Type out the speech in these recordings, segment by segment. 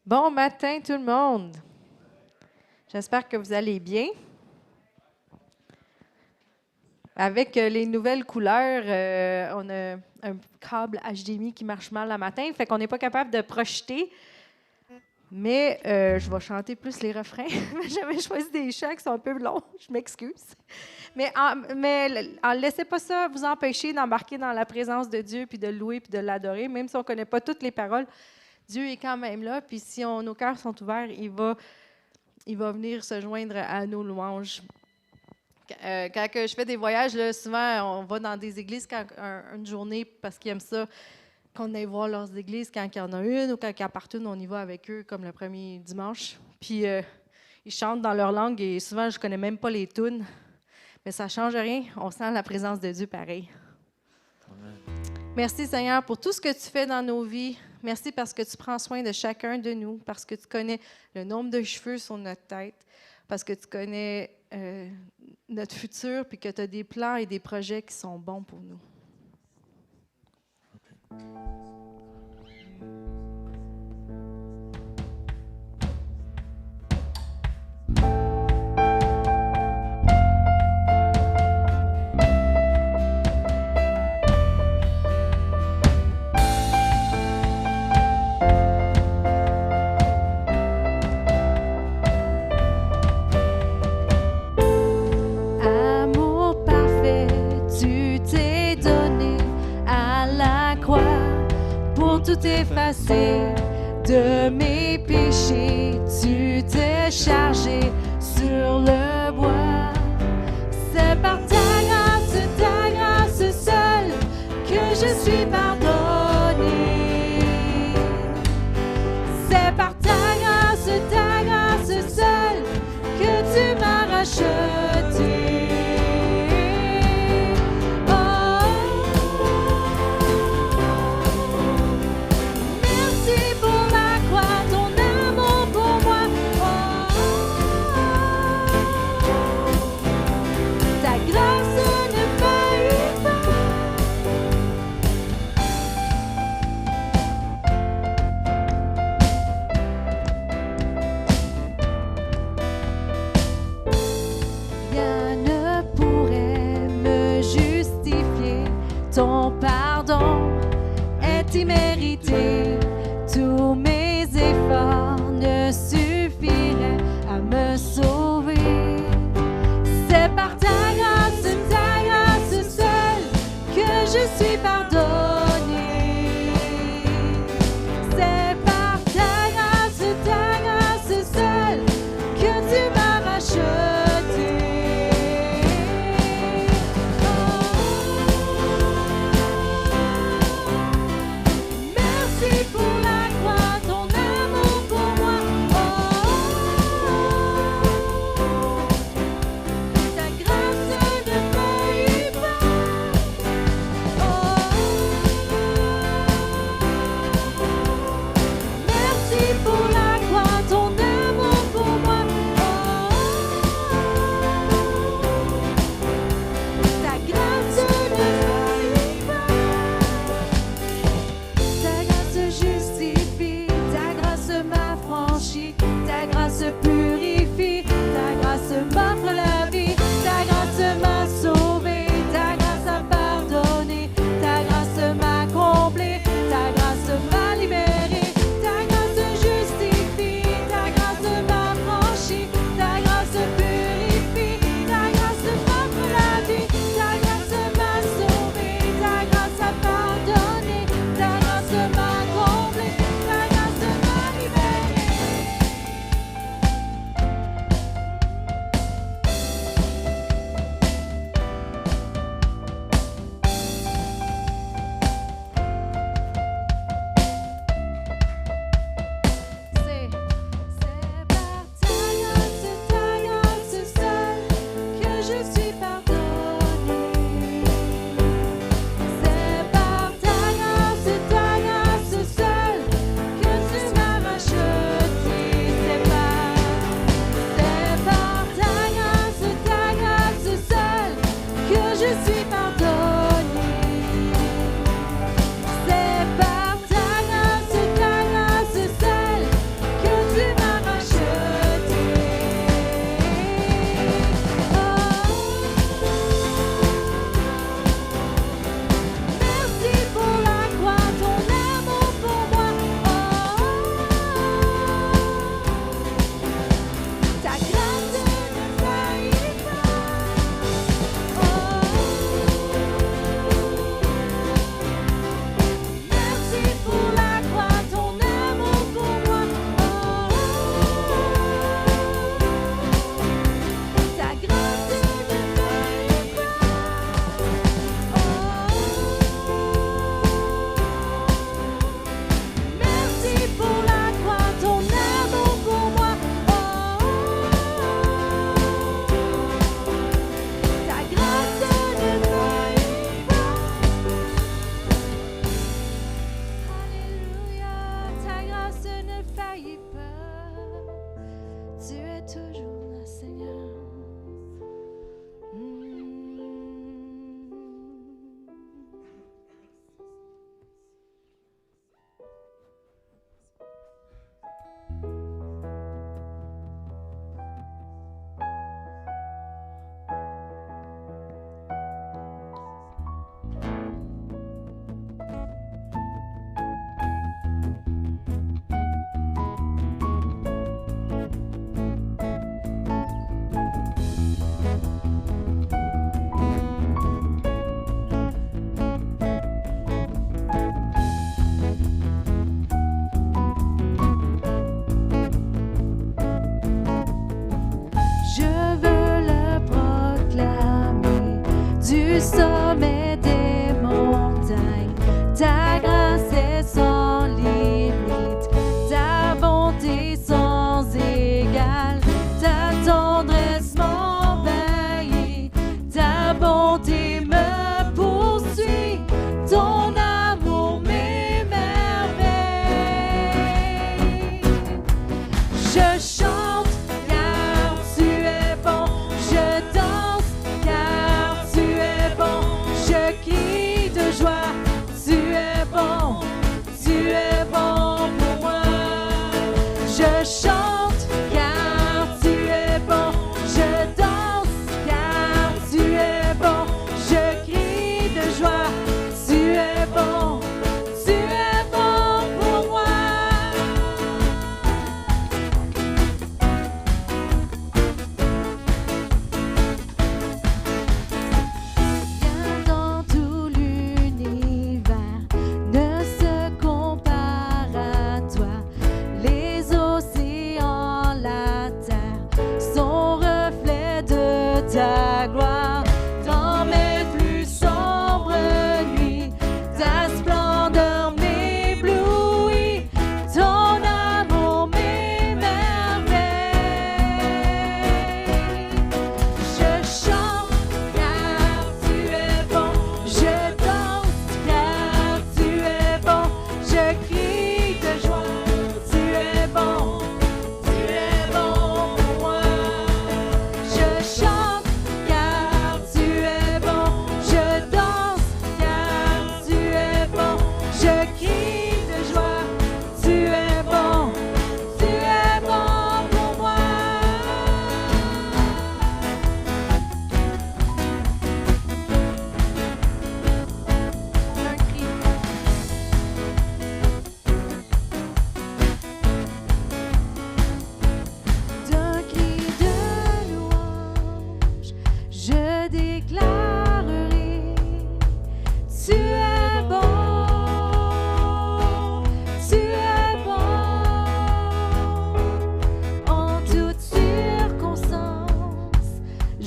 Bon matin tout le monde. J'espère que vous allez bien. Avec les nouvelles couleurs, on a un câble HDMI qui marche mal le matin, fait qu'on n'est pas capable de projeter. Mais je vais chanter plus les refrains. J'avais choisi des chants qui sont un peu longs, je m'excuse. Mais laissez pas ça vous empêcher d'embarquer dans la présence de Dieu, puis de le louer, puis de l'adorer, même si on ne connaît pas toutes les paroles. Dieu est quand même là, puis si nos cœurs sont ouverts, il va venir se joindre à nos louanges. Quand je fais des voyages, là, souvent, on va dans des églises une journée parce qu'ils aiment ça, qu'on aille voir leurs églises quand il y en a une ou quand il y en a partout, on y va avec eux comme le premier dimanche. Puis, ils chantent dans leur langue et souvent, je ne connais même pas les tunes. Mais ça ne change rien. On sent la présence de Dieu pareil. Amen. Merci Seigneur pour tout ce que tu fais dans nos vies. Merci parce que tu prends soin de chacun de nous, parce que tu connais le nombre de cheveux sur notre tête, parce que tu connais notre futur, puis que tu as des plans et des projets qui sont bons pour nous. Okay. Effacé de mes péchés, tu t'es chargé sur le bois. C'est par ta grâce seule que je suis pardonné. C'est par ta grâce seule que tu m'as racheté. Ton pardon est immérité. Tous mes efforts ne suffiraient à me sauver. C'est par ta grâce seule que je suis pardonné. C'est par ta grâce seule que tu m'as racheté.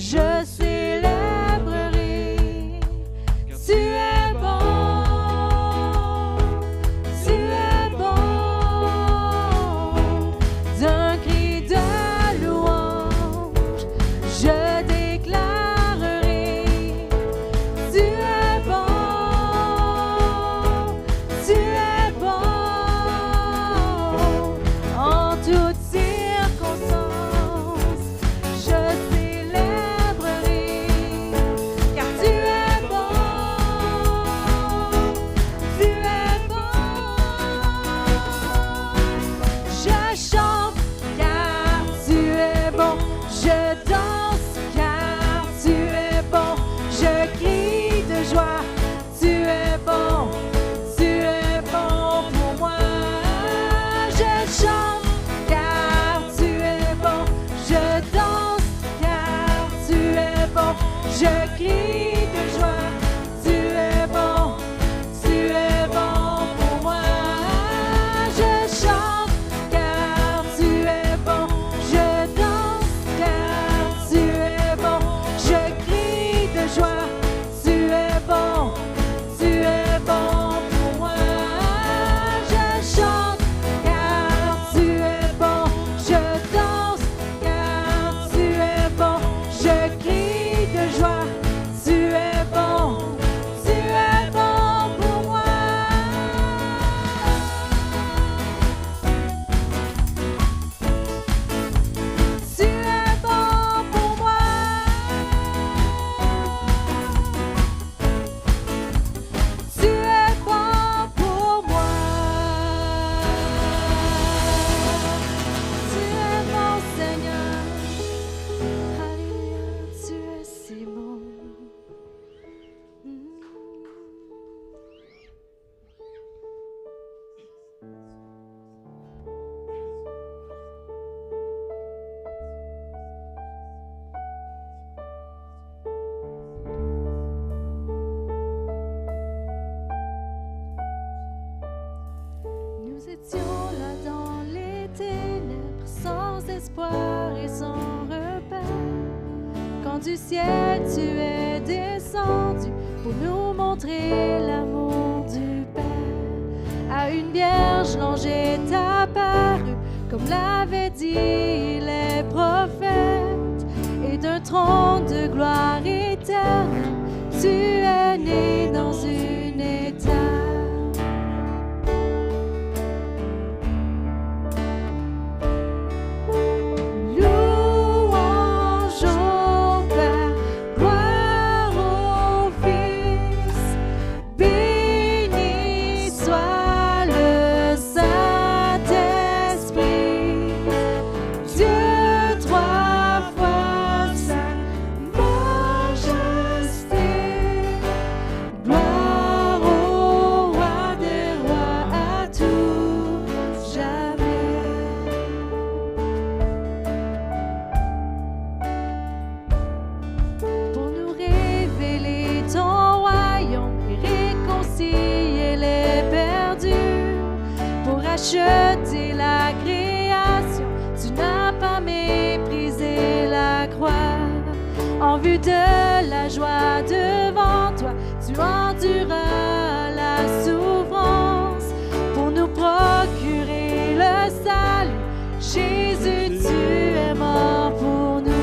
je célébrerai. Tu es bon, tu es bon. D'un cri de louange, je déclarerai. Tu es bon, tu es bon. En toutes circonstances, je célébrerai, car tu es bon, tu es bon. Je chante car tu es bon, je danse car tu es bon, je crie de joie, tu es bon pour moi. Je chante car tu es bon, je danse car tu es bon, je crie de joie, tu es bon pour moi. Je chante car tu es bon, je danse car tu es bon, je crie de joie, tu es bon pour moi. Je chante car tu es bon, je danse car tu es bon, je crie de joie, tu es bon pour moi. Tu es bon pour moi. Tu es bon pour moi. Tu es bon, Seigneur. Alléluia, tu es si bon. Nous étions là dans les ténèbres, sans espoir et sans repère. Quand du ciel tu es descendu pour nous montrer l'amour du Père. À une vierge l'ange est apparu, comme l'avaient dit les prophètes. Et d'un trône de gloire éternelle, tu es né dans une étape. Louange au Père, gloire au Fils, béni soit le Saint-Esprit, Dieu trois fois saint, majesté, gloire au roi des rois à tout jamais. Pour nous révéler ton royaume et réconcilier les perdus, pour acheter la création, tu n'as pas méprisé la croix. En vue de la joie devant toi, tu enduras la souffrance pour nous procurer le salut. Jésus, tu es mort pour nous.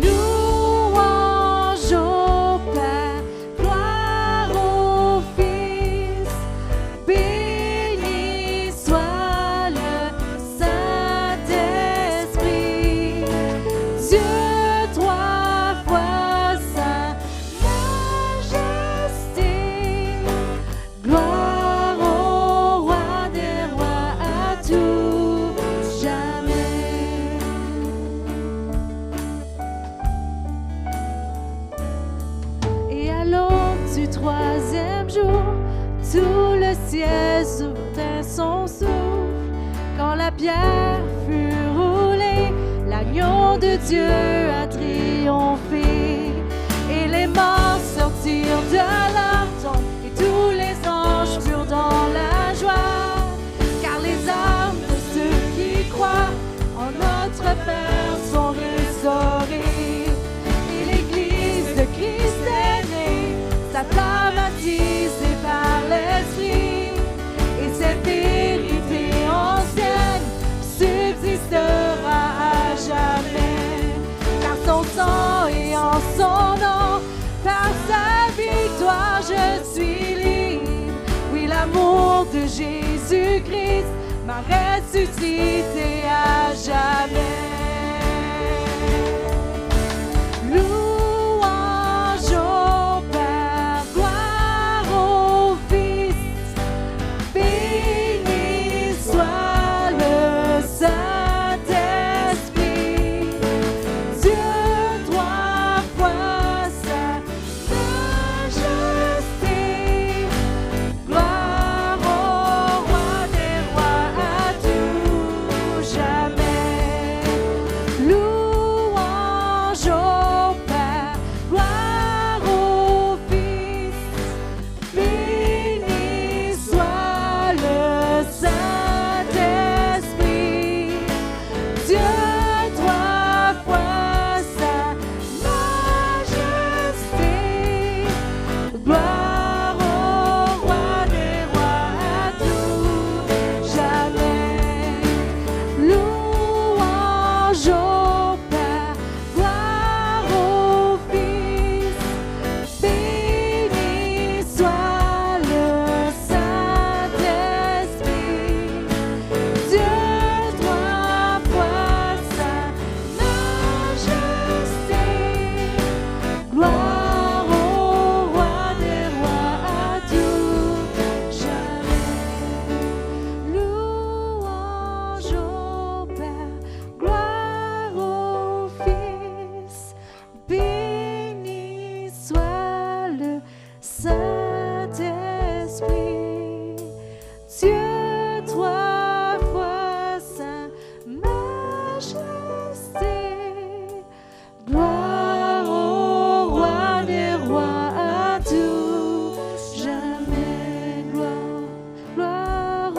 Louange au Père, gloire au Fils, béni soit le Saint-Esprit, Dieu trois fois saint, majesté, gloire au roi des rois à tout jamais. Et à l'aube du troisième jour, tout le ciel soutenait son souffle. Quand la pierre fut roulée, l'agneau de Dieu a triomphé. Et les morts sortirent de leur tombe, et tous les anges furent dans la joie. Car les armes ressuscité à jamais. Louange au Père, gloire au Fils, béni soit le Saint-Esprit, Dieu trois fois sa majesté, gloire au roi des rois à tout jamais. Louange au Père, gloire au Fils, béni soit le Saint-Esprit, Dieu trois fois sa majesté, gloire au roi des rois à tout jamais. Louange au Père, gloire au Fils, béni soit le Saint-Esprit, Dieu trois fois sa majesté, gloire au roi des rois à tout jamais. Louange au Père, gloire au Fils, béni soit le Saint-Esprit, Dieu trois fois sa majesté, gloire au roi des rois à tout jamais. Gloire au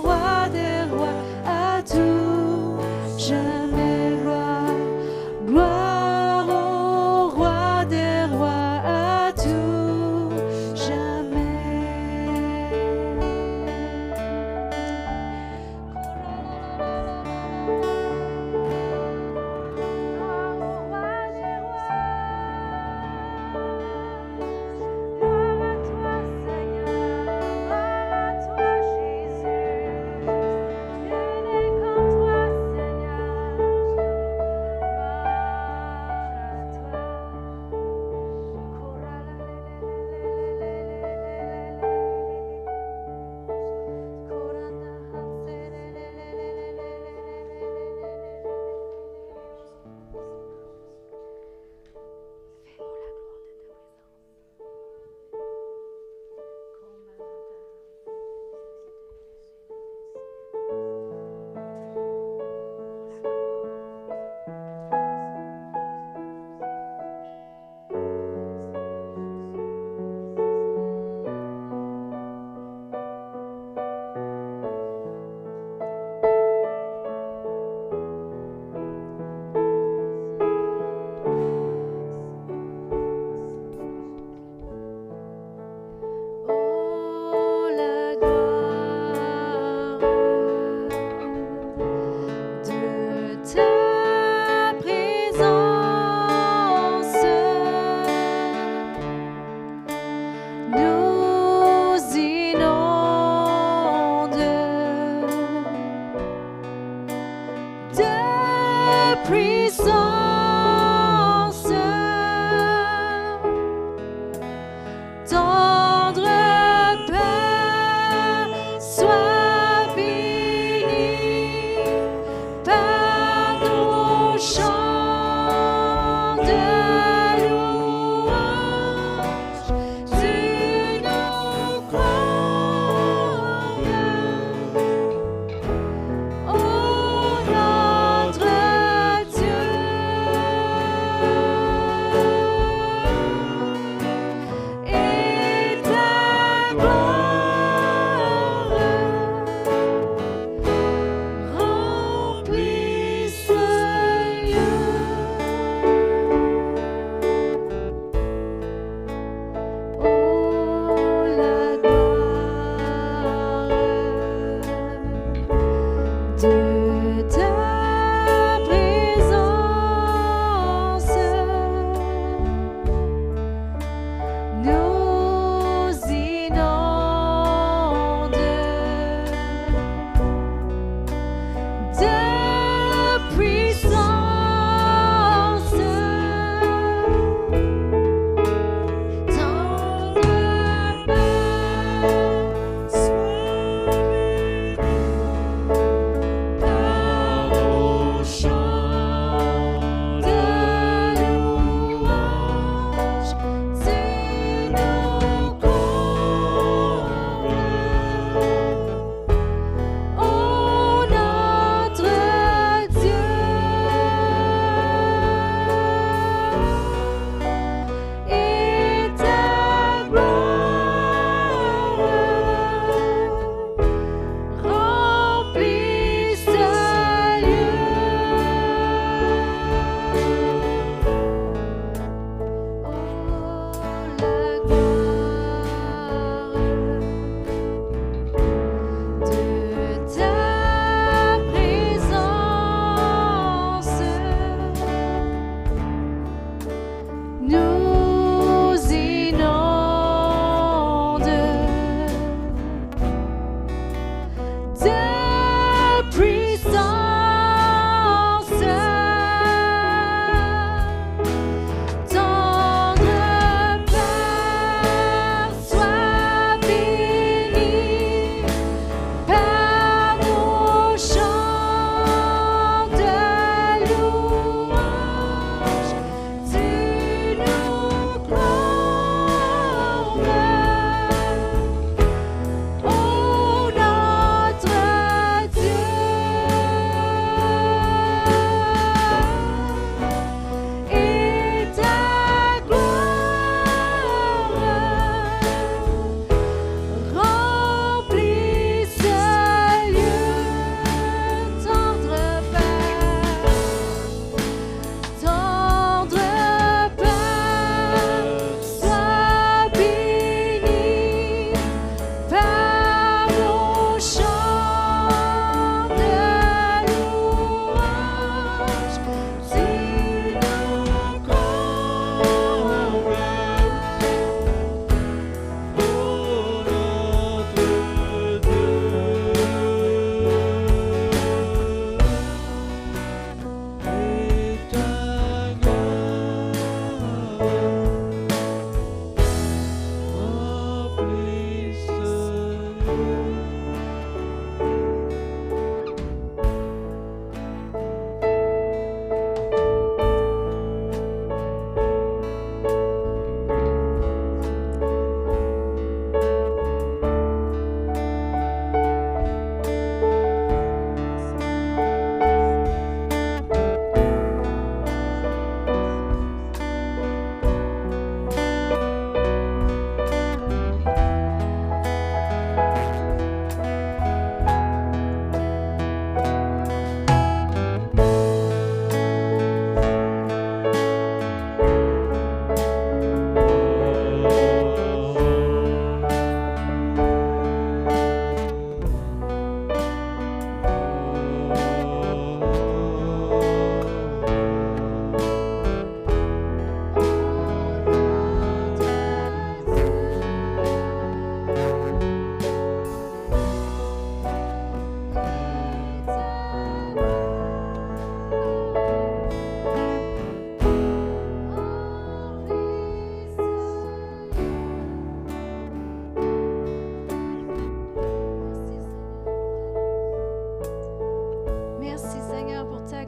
roi des rois à tout jamais. Gloire au roi des rois à tout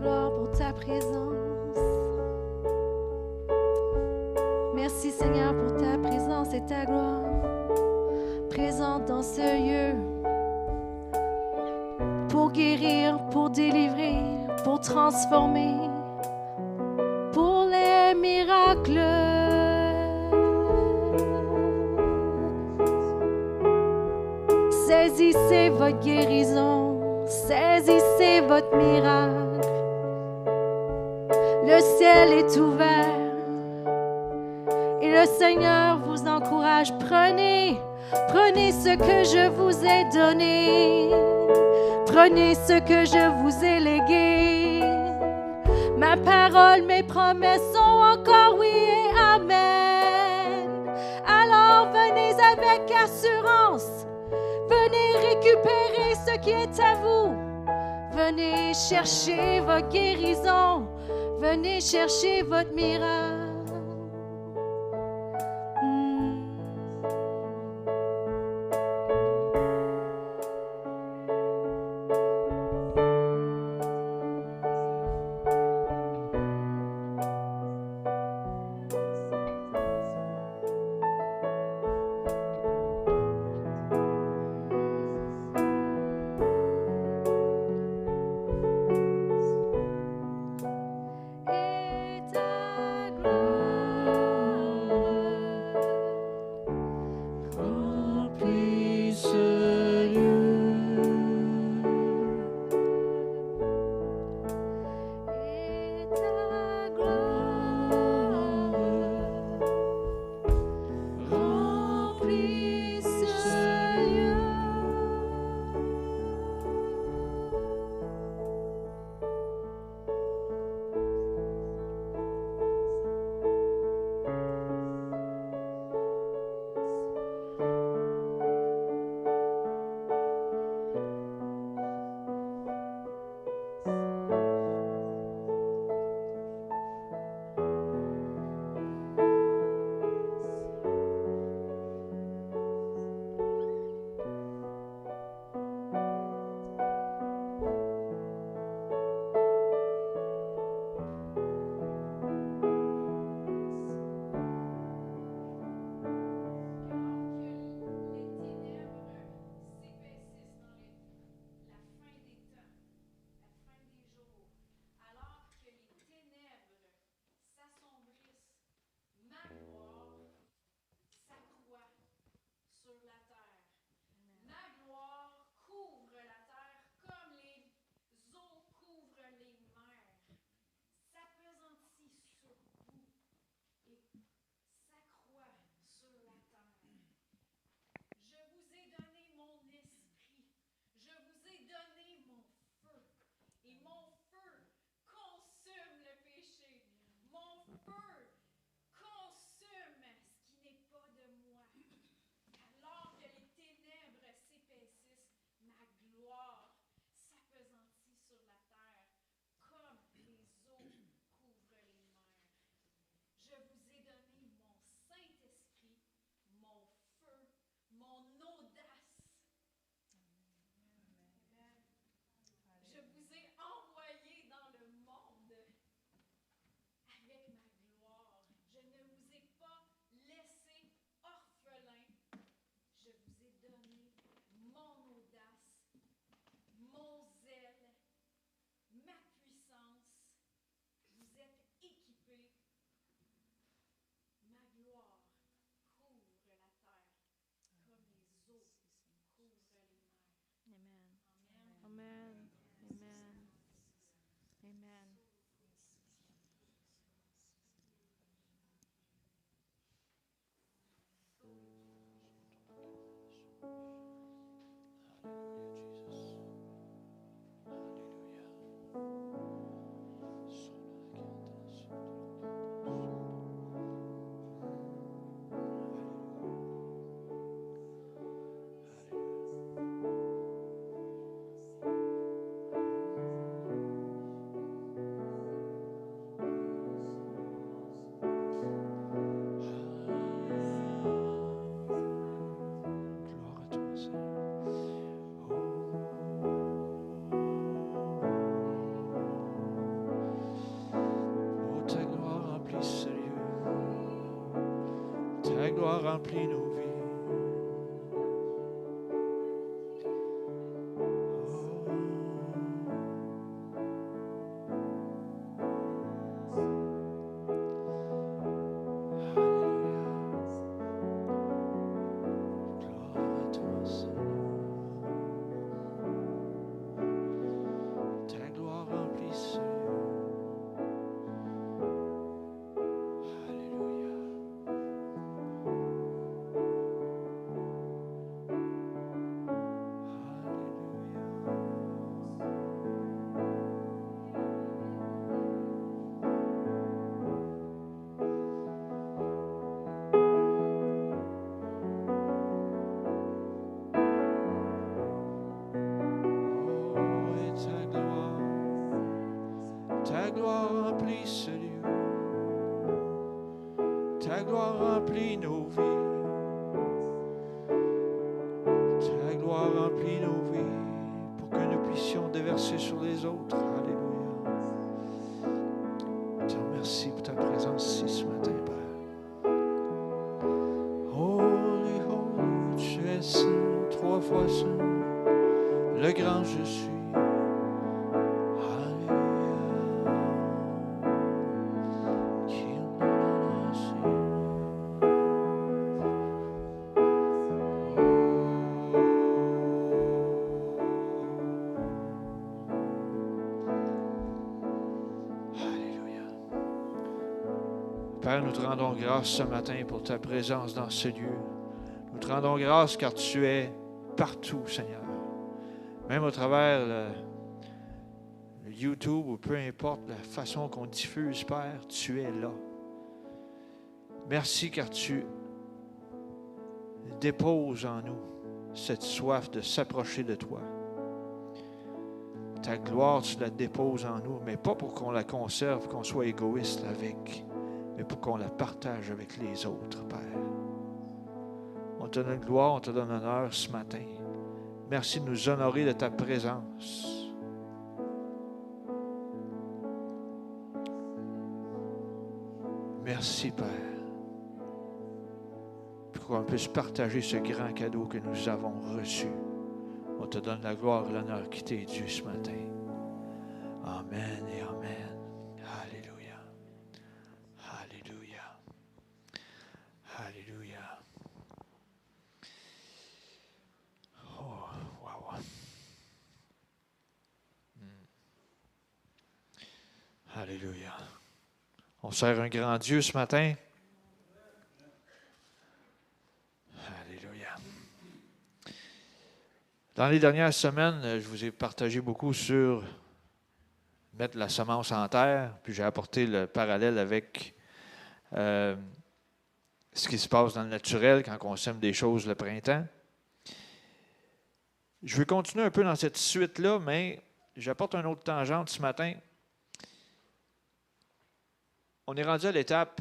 gloire pour ta présence. Merci Seigneur pour ta présence et ta gloire présente dans ce lieu pour guérir, pour délivrer, pour transformer, pour les miracles. Saisissez votre guérison, saisissez votre miracle. Le ciel est ouvert et le Seigneur vous encourage. Prenez ce que je vous ai donné. Prenez ce que je vous ai légué. Ma parole, mes promesses sont encore oui et amen. Alors venez avec assurance. Venez récupérer ce qui est à vous. Venez chercher votre guérison. Venez chercher votre miracle. remplit nos vies. Ta gloire remplit ce lieu. Ta gloire remplit nos vies. Ta gloire remplit nos vies pour que nous puissions déverser sur les autres. Alléluia. Je te remercie pour ta présence ici ce matin, Père. Holy, holy, tu es saint, 3 fois saint, le grand je suis. Père, nous te rendons grâce ce matin pour ta présence dans ce lieu. Nous te rendons grâce car tu es partout, Seigneur. Même au travers le YouTube ou peu importe la façon qu'on diffuse, Père, tu es là. Merci car tu déposes en nous cette soif de s'approcher de toi. Ta gloire, tu la déposes en nous, mais pas pour qu'on la conserve, qu'on soit égoïste avec, mais pour qu'on la partage avec les autres, Père. On te donne gloire, on te donne honneur ce matin. Merci de nous honorer de ta présence. Merci, Père, pour qu'on puisse partager ce grand cadeau que nous avons reçu. On te donne la gloire et l'honneur qui t'est dû ce matin. Amen et amen. Alléluia. Alléluia. Alléluia. Oh, wow. Alléluia. On sert un grand Dieu ce matin. Alléluia. Dans les dernières semaines, je vous ai partagé beaucoup sur mettre la semence en terre, puis j'ai apporté le parallèle avec ce qui se passe dans le naturel quand on sème des choses le printemps. Je vais continuer un peu dans cette suite-là, mais j'apporte une autre tangente ce matin. On est rendu à l'étape,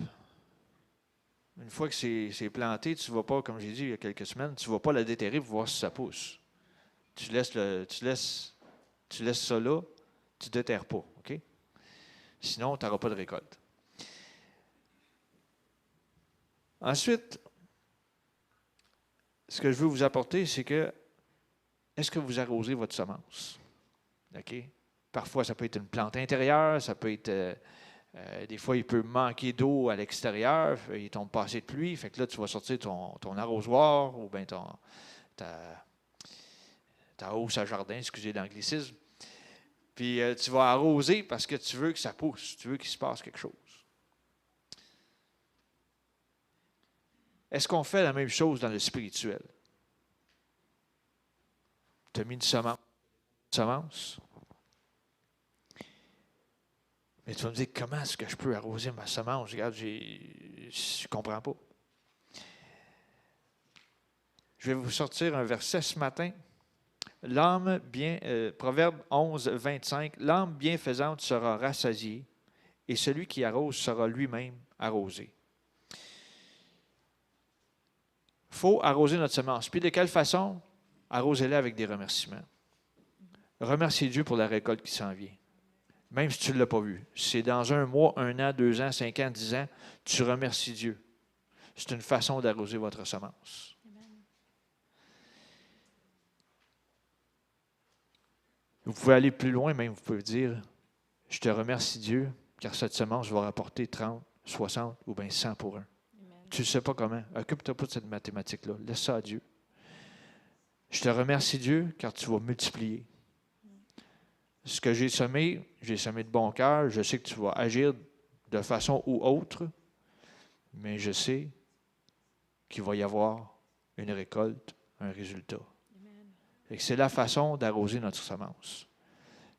une fois que c'est planté, tu ne vas pas, comme j'ai dit il y a quelques semaines, tu ne vas pas la déterrer pour voir si ça pousse. Tu laisses ça là, tu ne déterres pas, OK? Sinon, tu n'auras pas de récolte. Ensuite, ce que je veux vous apporter, c'est que, est-ce que vous arrosez votre semence? OK? Parfois, ça peut être une plante intérieure, ça peut être... des fois, il peut manquer d'eau à l'extérieur, il tombe pas assez de pluie, fait que là, tu vas sortir ton arrosoir ou bien ta hausse à jardin, excusez l'anglicisme, puis tu vas arroser parce que tu veux que ça pousse, tu veux qu'il se passe quelque chose. Est-ce qu'on fait la même chose dans le spirituel? Tu as mis une semence. Mais tu vas me dire, comment est-ce que je peux arroser ma semence? Regarde, je ne comprends pas. Je vais vous sortir un verset ce matin. Proverbe 11, 25. L'âme bienfaisante sera rassasiée et celui qui arrose sera lui-même arrosé. Il faut arroser notre semence. Puis de quelle façon? Arrosez-la avec des remerciements. Remerciez Dieu pour la récolte qui s'en vient. Même si tu ne l'as pas vu. Si c'est dans 1 mois, 1 an, 2 ans, 5 ans, 10 ans, tu remercies Dieu. C'est une façon d'arroser votre semence. Vous pouvez aller plus loin, même vous pouvez dire, je te remercie Dieu, car cette semence va rapporter 30, 60 ou bien 100 pour un. Amen. Tu ne sais pas comment. Occupe-toi pas de cette mathématique-là. Laisse ça à Dieu. Je te remercie Dieu, car tu vas multiplier. Ce que j'ai semé de bon cœur. Je sais que tu vas agir de façon ou autre, mais je sais qu'il va y avoir une récolte, un résultat. Et c'est la façon d'arroser notre semence.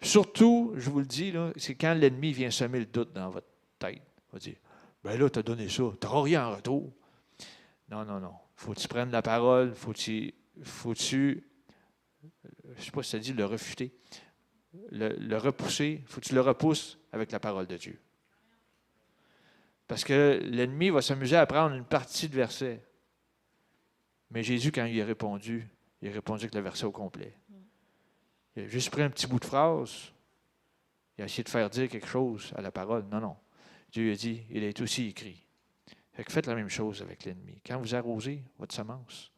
Surtout, je vous le dis, là, c'est quand l'ennemi vient semer le doute dans votre tête. Il va dire, ben là, tu as donné ça, tu n'auras rien en retour. Non, non, non. Faut que tu prennes la parole, faut que tu je ne sais pas si ça dit le refuter, le repousser, faut que tu le repousses avec la parole de Dieu. Parce que l'ennemi va s'amuser à prendre une partie de verset. Mais Jésus, quand il a répondu avec le verset au complet. Il a juste pris un petit bout de phrase. Il a essayé de faire dire quelque chose à la parole. Non, non. Dieu a dit, il est aussi écrit. Fait que faites la même chose avec l'ennemi. Quand vous arrosez votre semence,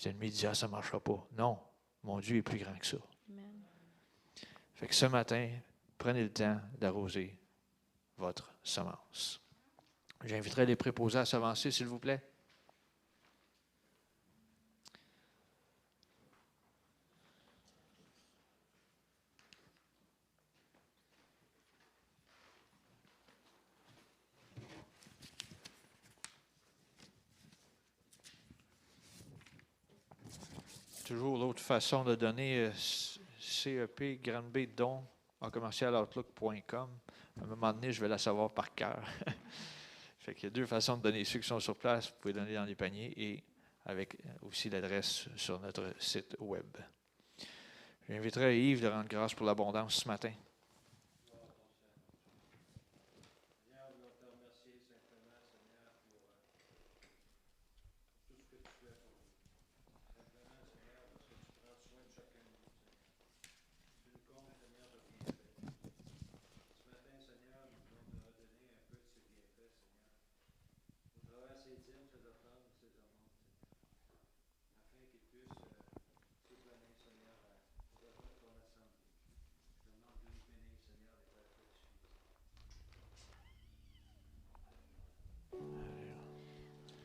l'ennemi dit, ah, ça ne marchera pas. Non, mon Dieu est plus grand que ça. Amen. Fait que ce matin, prenez le temps d'arroser votre semence. J'inviterai les préposés à s'avancer, s'il vous plaît. Toujours l'autre façon de donner, CEP, Grande B, don, en commercialoutlook.com. À un moment donné, je vais la savoir par cœur. Fait qu'il y a deux façons de donner. Ceux qui sont sur place, vous pouvez donner dans les paniers et avec aussi l'adresse sur notre site web. J'inviterai Yves de rendre grâce pour l'abondance ce matin.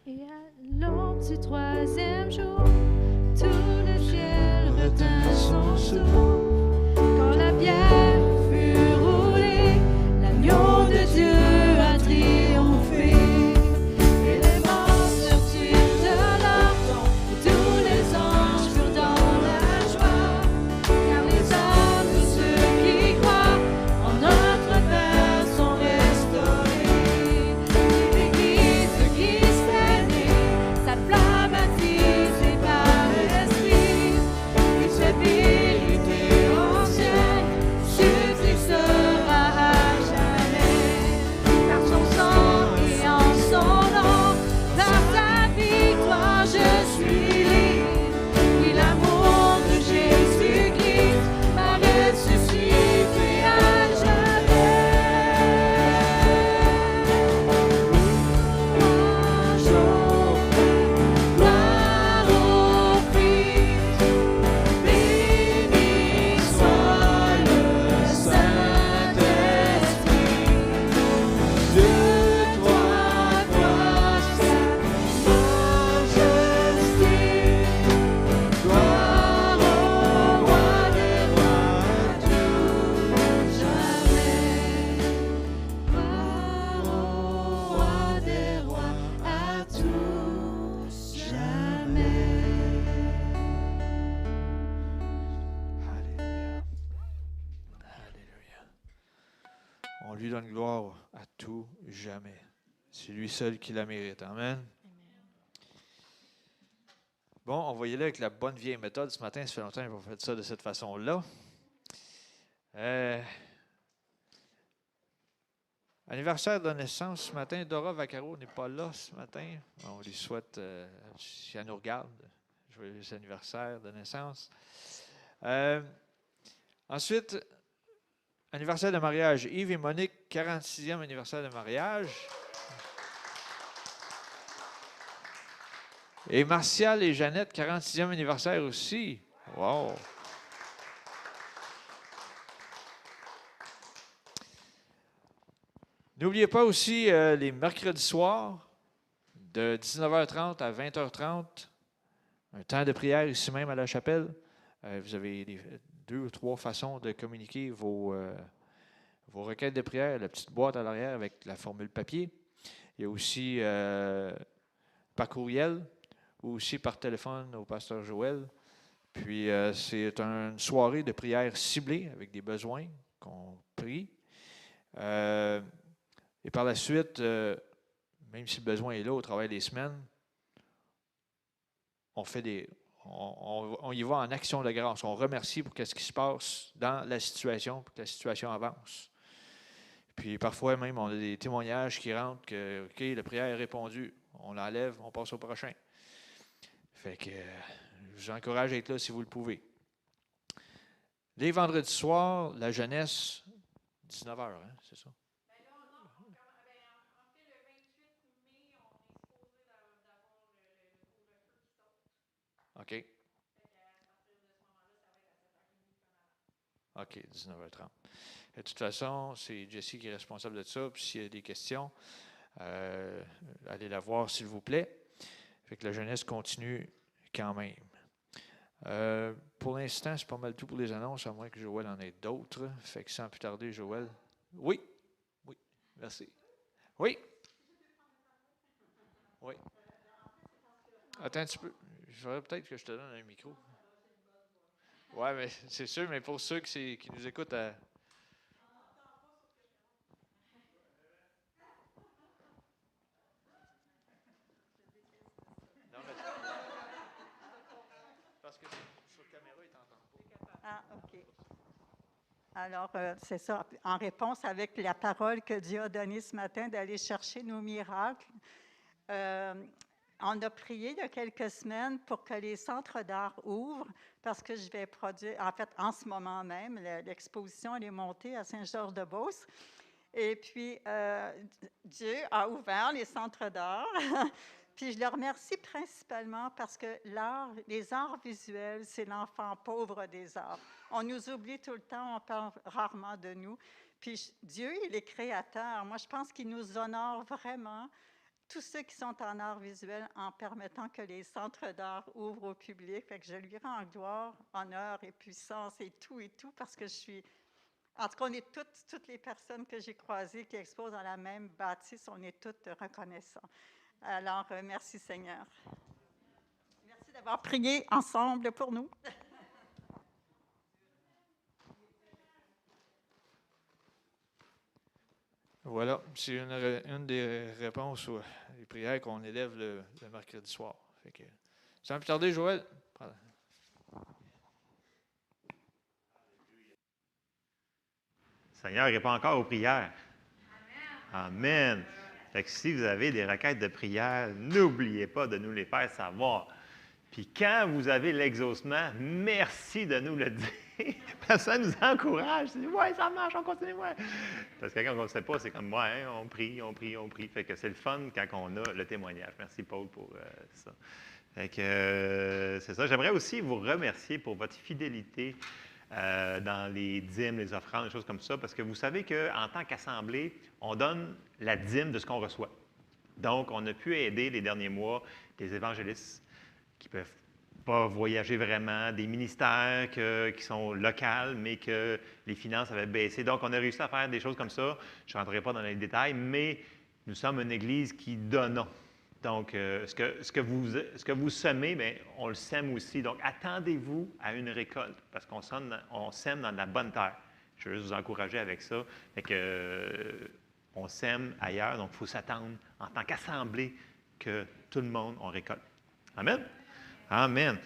Et à l'aube du troisième jour, tout le ciel retint son souffle. Quand la pierre fut roulée, l'agneau de Dieu a triomphé. Et les morts sortirent de leur tombe, et tous les anges furent dans la joie. Car les âmes de ceux qui croient en notre Père sont restaurés. Et l'Église de Christ sa flamme attisée par l'Esprit, et sa vérité ancienne subsistera à jamais. Par son sang et en son nom, par sa victoire je suis libre. Oui, l'amour de Jésus-Christ m'a ressuscité à jamais. Gloire au Fils, béni soit le Saint-Esprit. De toi doit sa majesté. Gloire au roi des rois à tout jamais. Gloire au roi des rois à tout jamais. Alléluia. Alléluia. On lui donne gloire à tout jamais. C'est lui seul qui la mérite. Amen. Bon, on va y aller avec la bonne vieille méthode. Ce matin, ça fait longtemps qu'on fait ça de cette façon-là. Anniversaire de naissance ce matin. Dora Vaccaro n'est pas là ce matin. On lui souhaite, si elle nous regarde, joyeux anniversaire de naissance. Ensuite, anniversaire de mariage. Yves et Monique, 46e anniversaire de mariage. Et Martial et Jeannette, 46e anniversaire aussi. Wow! N'oubliez pas aussi les mercredis soirs, de 19h30 à 20h30, un temps de prière ici même à la chapelle. Vous avez 2 ou 3 façons de communiquer vos requêtes de prière, la petite boîte à l'arrière avec la formule papier. Il y a aussi par courriel ou aussi par téléphone au pasteur Joël. Puis c'est une soirée de prière ciblée avec des besoins qu'on prie. Et par la suite, même si le besoin est là au travail des semaines, on y va en action de grâce. On remercie pour ce qui se passe dans la situation, pour que la situation avance. Puis parfois même, on a des témoignages qui rentrent que, OK, la prière est répondue, on l'enlève, on passe au prochain. Fait que je vous encourage à être là si vous le pouvez. Les vendredis soirs, la jeunesse, 19h, hein, c'est ça? OK. OK, 19h30. De toute façon, c'est Jessie qui est responsable de ça. Puis s'il y a des questions, allez la voir, s'il vous plaît. Fait que la jeunesse continue quand même. Pour l'instant, c'est pas mal tout pour les annonces, à moins que Joël en ait d'autres. Fait que sans plus tarder, Joël. Oui. Oui. Merci. Oui. Oui. Attends un petit peu. Je voudrais peut-être que je te donne un micro. Oui, mais c'est sûr, mais pour ceux qui nous écoutent à. Non, mais parce que sur caméra, ils t'entendent pas. Ah, OK. Alors, c'est ça. En réponse avec la parole que Dieu a donnée ce matin d'aller chercher nos miracles, on a prié il y a quelques semaines pour que les centres d'art ouvrent parce que je vais produire, en fait, en ce moment même, l'exposition elle est montée à Saint-Georges-de-Beauce. Et puis, Dieu a ouvert les centres d'art. Puis je le remercie principalement parce que les arts visuels, c'est l'enfant pauvre des arts. On nous oublie tout le temps, on parle rarement de nous. Puis Dieu, il est créateur. Moi, je pense qu'il nous honore vraiment, tous ceux qui sont en art visuel, en permettant que les centres d'art ouvrent au public. Fait que je lui rends gloire, honneur et puissance et tout, parce que je suis... En tout cas, on est toutes les personnes que j'ai croisées qui exposent dans la même bâtisse, on est toutes reconnaissants. Alors, merci Seigneur. Merci d'avoir prié ensemble pour nous. Voilà, c'est une des réponses aux prières qu'on élève le mercredi soir. Fait que, sans plus tarder, Joël. Le Seigneur répond encore aux prières. Amen. Fait que si vous avez des requêtes de prière, n'oubliez pas de nous les faire savoir. Puis quand vous avez l'exaucement, merci de nous le dire. Parce que ça nous encourage. C'est, ouais, ça marche, on continue. Ouais. Parce que quand on ne sait pas, c'est comme, ouais, on prie. Fait que c'est le fun quand on a le témoignage. Merci, Paul, pour ça. Fait que c'est ça. J'aimerais aussi vous remercier pour votre fidélité dans les dîmes, les offrandes, des choses comme ça, parce que vous savez qu'en tant qu'assemblée, on donne la dîme de ce qu'on reçoit. Donc, on a pu aider les derniers mois des évangélistes qui ne peuvent pas voyager vraiment, des ministères qui sont locaux, mais que les finances avaient baissé. Donc, on a réussi à faire des choses comme ça. Je ne rentrerai pas dans les détails, mais nous sommes une Église qui donne. Donc, ce que vous semez, bien, on le sème aussi. Donc, attendez-vous à une récolte parce qu'on sème dans de la bonne terre. Je veux juste vous encourager avec ça. Fait que, on sème ailleurs, donc il faut s'attendre en tant qu'assemblée que tout le monde en récolte. Amen? Amen.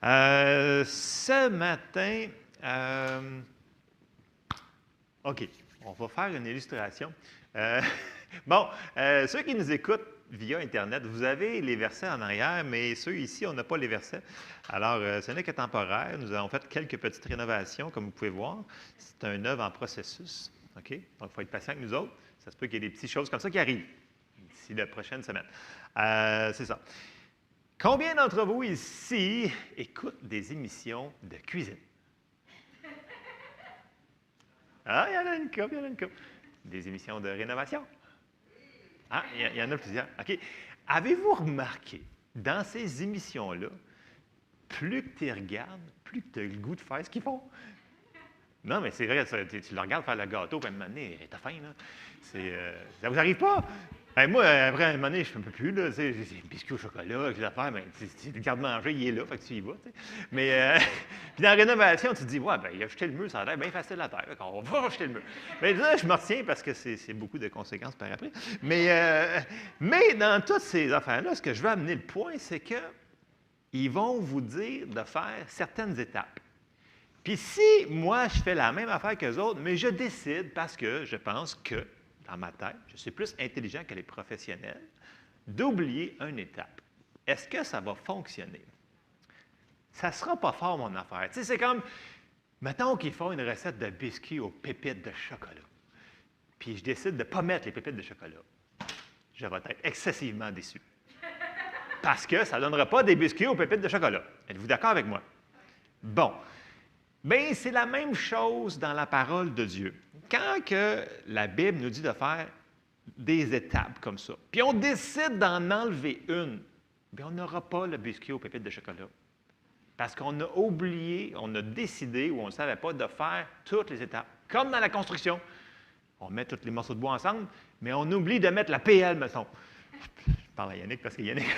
Ce matin, OK, on va faire une illustration. Ceux qui nous écoutent via Internet, vous avez les versets en arrière, mais ceux ici, on n'a pas les versets. Alors, ce n'est que temporaire. Nous avons fait quelques petites rénovations, comme vous pouvez voir. C'est une œuvre en processus. OK? Donc, il faut être patient avec nous autres. Ça se peut qu'il y ait des petites choses comme ça qui arrivent d'ici la prochaine semaine. C'est ça. Combien d'entre vous ici écoutent des émissions de cuisine? Ah, il y en a une couple, il y en a une couple. Des émissions de rénovation? Ah, il y en a plusieurs. OK. Avez-vous remarqué, dans ces émissions-là, plus que tu les regardes, plus que tu as le goût de faire ce qu'ils font? Non, mais c'est vrai, tu le regardes faire le gâteau, puis à un moment donné, t'as faim, là. Ça vous arrive pas? Moi, après, à un moment donné, je ne peux plus, là, tu sais, j'ai des biscuits au chocolat, j'ai affaires, mais tu le garde-manger, il est là, fait que tu y vas, tu sais. Mais, puis dans la rénovation, tu te dis, ouais, ben il a jeté le mur, ça a l'air bien facile à terre, on va jeter le mur. Mais là, je me retiens parce que c'est beaucoup de conséquences par après. Mais dans toutes ces affaires-là, ce que je veux amener le point, c'est que ils vont vous dire de faire certaines étapes. Puis si moi, je fais la même affaire qu'eux autres, mais je décide parce que je pense que, dans ma tête, je suis plus intelligent que les professionnels, d'oublier une étape. Est-ce que ça va fonctionner? Ça ne sera pas fort, mon affaire. Tu sais, c'est comme, mettons qu'ils font une recette de biscuits aux pépites de chocolat. Puis je décide de ne pas mettre les pépites de chocolat. Je vais être excessivement déçu. Parce que ça ne donnera pas des biscuits aux pépites de chocolat. Êtes-vous d'accord avec moi? Bon. Bien, c'est la même chose dans la parole de Dieu. Quand que la Bible nous dit de faire des étapes comme ça, puis on décide d'en enlever une, bien, on n'aura pas le biscuit aux pépites de chocolat. Parce qu'on a oublié, on a décidé ou on ne savait pas de faire toutes les étapes. Comme dans la construction. On met tous les morceaux de bois ensemble, mais on oublie de mettre la PL, mettons. Je parle à Yannick parce que Yannick,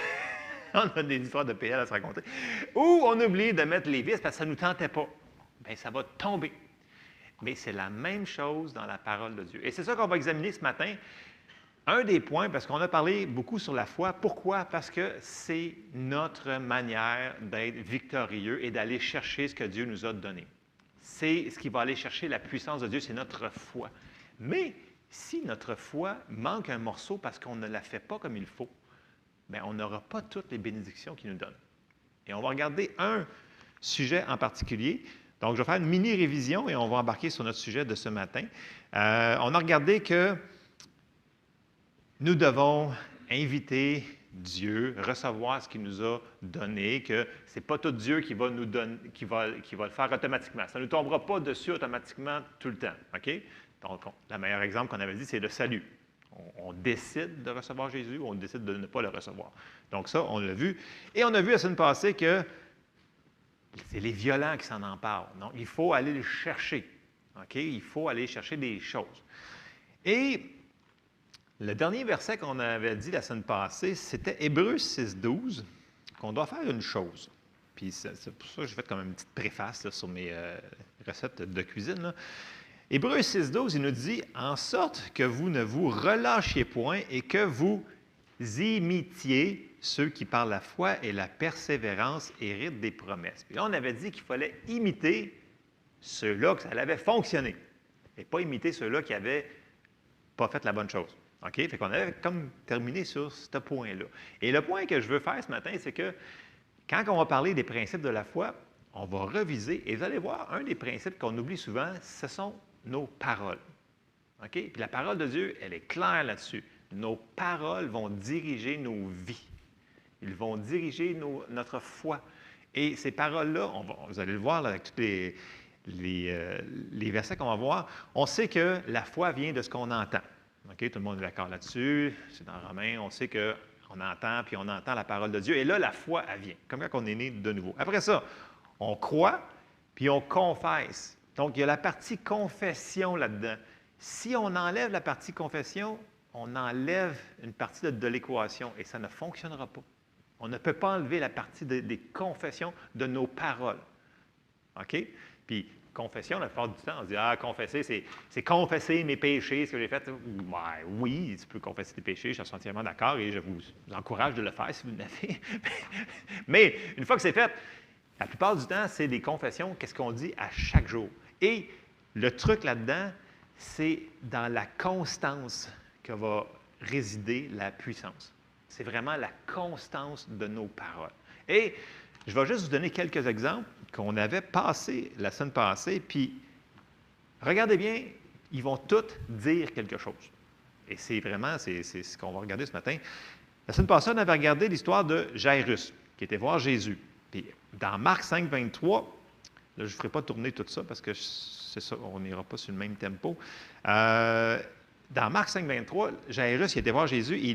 on a des histoires de PL à se raconter. Ou on oublie de mettre les vis parce que ça ne nous tentait pas. Bien, ça va tomber. Mais c'est la même chose dans la parole de Dieu. Et c'est ça qu'on va examiner ce matin. Un des points, parce qu'on a parlé beaucoup sur la foi. Pourquoi? Parce que c'est notre manière d'être victorieux et d'aller chercher ce que Dieu nous a donné. C'est ce qui va aller chercher la puissance de Dieu, c'est notre foi. Mais si notre foi manque un morceau parce qu'on ne la fait pas comme il faut, bien, on n'aura pas toutes les bénédictions qu'il nous donne. Et on va regarder un sujet en particulier. Donc, je vais faire une mini-révision et on va embarquer sur notre sujet de ce matin. On a regardé que nous devons inviter Dieu, recevoir ce qu'il nous a donné, que ce n'est pas tout Dieu qui va nous donner, qui va le faire automatiquement. Ça ne nous tombera pas dessus automatiquement tout le temps. OK? Donc, le meilleur exemple qu'on avait dit, c'est le salut. On décide de recevoir Jésus ou on décide de ne pas le recevoir. Donc, ça, on l'a vu. Et on a vu la semaine passée que c'est les violents qui s'en emparent. Donc, il faut aller le chercher. OK? Il faut aller chercher des choses. Et le dernier verset qu'on avait dit la semaine passée, c'était Hébreux 6,12, qu'on doit faire une chose. Puis c'est pour ça que j'ai fait comme une petite préface là, sur mes recettes de cuisine. Là. Hébreux 6,12, il nous dit « En sorte que vous ne vous relâchiez point et que vous imitiez ceux qui par la foi et la persévérance héritent des promesses. » Puis là, on avait dit qu'il fallait imiter ceux-là, que ça avait fonctionné, et pas imiter ceux-là qui n'avaient pas fait la bonne chose. OK? Fait qu'on avait comme terminé sur ce point-là. Et le point que je veux faire ce matin, c'est que quand on va parler des principes de la foi, on va reviser, et vous allez voir, un des principes qu'on oublie souvent, ce sont nos paroles. OK? Puis la parole de Dieu, elle est claire là-dessus. Nos paroles vont diriger nos vies. Ils vont diriger notre foi. Et ces paroles-là, vous allez le voir là, avec tous les versets qu'on va voir, on sait que la foi vient de ce qu'on entend. OK? Tout le monde est d'accord là-dessus. C'est dans Romains, on sait qu'on entend, puis on entend la parole de Dieu. Et là, la foi, elle vient, comme quand on est né de nouveau. Après ça, on croit, puis on confesse. Donc, il y a la partie confession là-dedans. Si on enlève la partie confession, on enlève une partie de l'équation et ça ne fonctionnera pas. On ne peut pas enlever la partie des confessions de nos paroles. OK? Puis, confession, la plupart du temps, on dit « Ah, confesser, c'est confesser mes péchés, ce que j'ai fait. » Ouais, oui, tu peux confesser tes péchés, je suis entièrement d'accord et je vous encourage de le faire si vous l'avez. Mais une fois que c'est fait, la plupart du temps, c'est des confessions, qu'est-ce qu'on dit à chaque jour. Et le truc là-dedans, c'est dans la constance que va résider la puissance. C'est vraiment la constance de nos paroles. Et je vais juste vous donner quelques exemples qu'on avait passés la semaine passée, puis regardez bien, ils vont tous dire quelque chose. Et c'est vraiment, c'est ce qu'on va regarder ce matin. La semaine passée, on avait regardé l'histoire de Jairus, qui était voir Jésus. Puis dans Marc 5, 23, là, je ne ferai pas tourner tout ça parce que c'est ça, on n'ira pas sur le même tempo. Dans Marc 5, 23, Jairus, il était voir Jésus et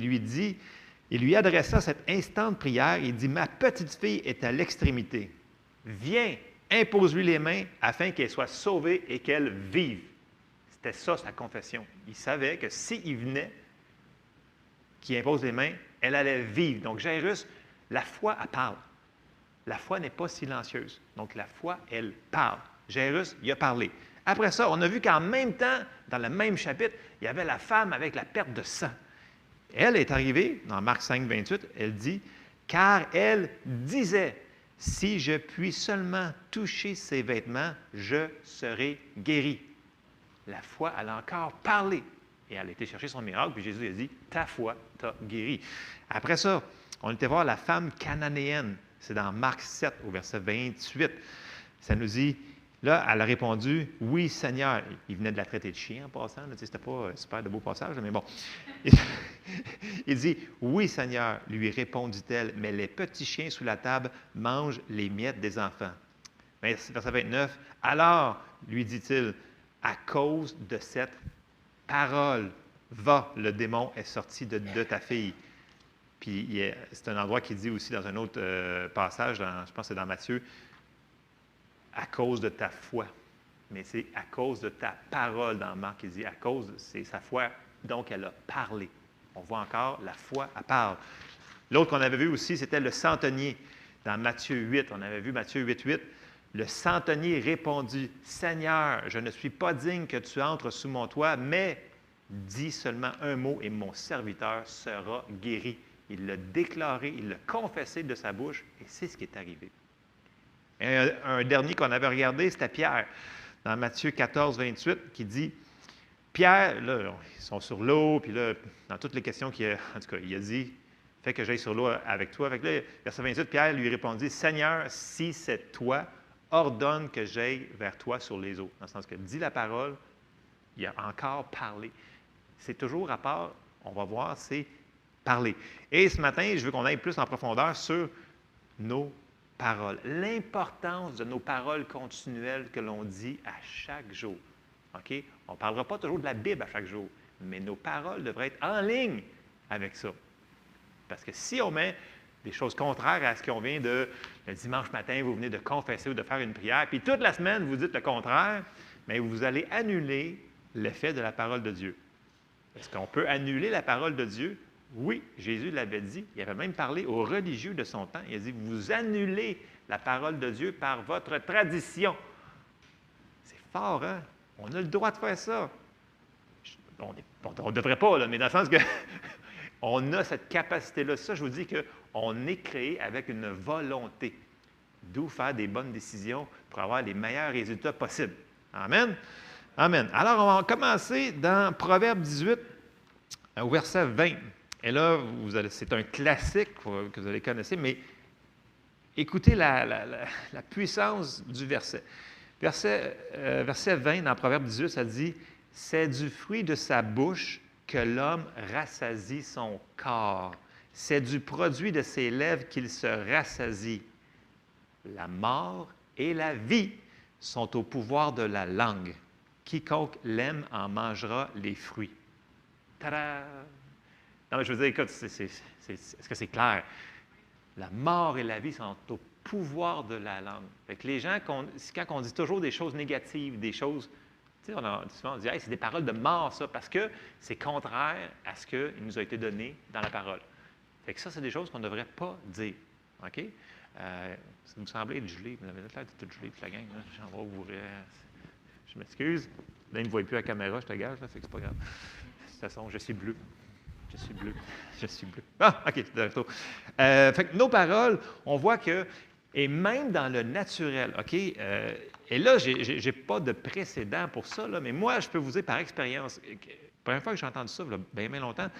il lui adressa cette instante prière. Il dit, « Ma petite fille est à l'extrémité. Viens, impose-lui les mains afin qu'elle soit sauvée et qu'elle vive. » C'était ça, sa confession. Il savait que s'il venait, qu'il impose les mains, elle allait vivre. Donc, Jairus, la foi, elle parle. La foi n'est pas silencieuse. Donc, la foi, elle parle. Jairus, il a parlé. Après ça, on a vu qu'en même temps, dans le même chapitre, il y avait la femme avec la perte de sang. Elle est arrivée, dans Marc 5, 28, elle dit, « Car elle disait, si je puis seulement toucher ses vêtements, je serai guérie. » La foi, elle a encore parlé. Et elle a été chercher son miracle, puis Jésus a dit, « Ta foi t'a guéri. » Après ça, on était voir la femme cananéenne. C'est dans Marc 7, au verset 28. Ça nous dit, là, elle a répondu, « Oui, Seigneur. » Il venait de la traiter de chien en passant. C'était pas super de beau passage, mais bon. Il dit, « Oui, Seigneur, lui répondit-elle, mais les petits chiens sous la table mangent les miettes des enfants. » Verset 29, « Alors, lui dit-il, à cause de cette parole, va, le démon est sorti de ta fille. » Puis c'est un endroit qui dit aussi dans un autre passage, je pense que c'est dans Matthieu, à cause de ta foi. Mais c'est à cause de ta parole dans Marc, il dit à cause, c'est sa foi, donc elle a parlé. On voit encore, la foi, elle parle. L'autre qu'on avait vu aussi, c'était le centenier. Dans Matthieu 8, on avait vu Matthieu 8, 8. Le centenier répondit, « Seigneur, je ne suis pas digne que tu entres sous mon toit, mais dis seulement un mot et mon serviteur sera guéri. » Il l'a déclaré, il l'a confessé de sa bouche, et c'est ce qui est arrivé. Et un dernier qu'on avait regardé, c'était Pierre, dans Matthieu 14, 28, qui dit, Pierre, là, ils sont sur l'eau, puis là, dans toutes les questions en tout cas, il a dit, fais que j'aille sur l'eau avec toi. Avec là, verset 28, Pierre lui répondit, Seigneur, si c'est toi, ordonne que j'aille vers toi sur les eaux. Dans le sens que dit la parole, il a encore parlé. C'est toujours à part, on va voir, c'est parler. Et ce matin, je veux qu'on aille plus en profondeur sur nos paroles. L'importance de nos paroles continuelles que l'on dit à chaque jour. OK? On ne parlera pas toujours de la Bible à chaque jour, mais nos paroles devraient être en ligne avec ça. Parce que si on met des choses contraires à ce qu'on vient de, le dimanche matin, vous venez de confesser ou de faire une prière, puis toute la semaine, vous dites le contraire, mais vous allez annuler l'effet de la parole de Dieu. Est-ce qu'on peut annuler la parole de Dieu? Oui, Jésus l'avait dit. Il avait même parlé aux religieux de son temps. Il a dit, vous annulez la parole de Dieu par votre tradition. C'est fort, hein? On a le droit de faire ça. On ne devrait pas, là, mais dans le sens que on a cette capacité-là. Ça, je vous dis qu'on est créé avec une volonté. D'où faire des bonnes décisions pour avoir les meilleurs résultats possibles. Amen? Amen. Alors, on va commencer dans Proverbe 18, au verset 20. Et là, c'est un classique que vous allez connaître, mais écoutez la puissance du verset. Verset 20 dans Proverbe 18, ça dit « C'est du fruit de sa bouche que l'homme rassasie son corps. C'est du produit de ses lèvres qu'il se rassasie. La mort et la vie sont au pouvoir de la langue. Quiconque l'aime en mangera les fruits. » Tada! Non, mais je veux dire, écoute, est-ce que c'est clair? La mort et la vie sont au pouvoir de la langue. Fait que les gens, quand on dit toujours des choses négatives, des choses, tu sais, souvent on dit, hey, c'est des paroles de mort, ça, parce que c'est contraire à ce qui nous a été donné dans la parole. Fait que ça, c'est des choses qu'on ne devrait pas dire. OK? Ça vous semblait être gelé. Vous avez l'air de tout gelé, toute la gang. J'en vais vous. Je m'excuse. Là, il ne me voit plus à la caméra, je te gage, là, fait que c'est pas grave. De toute façon, je suis bleu. Je suis bleu. Je suis bleu. Ah, OK, c'est de retour. Fait que nos paroles, on voit que, et même dans le naturel, OK? Et là, je n'ai pas de précédent pour ça, là, mais moi, je peux vous dire par expérience, la première fois que j'ai entendu ça, il y a bien longtemps,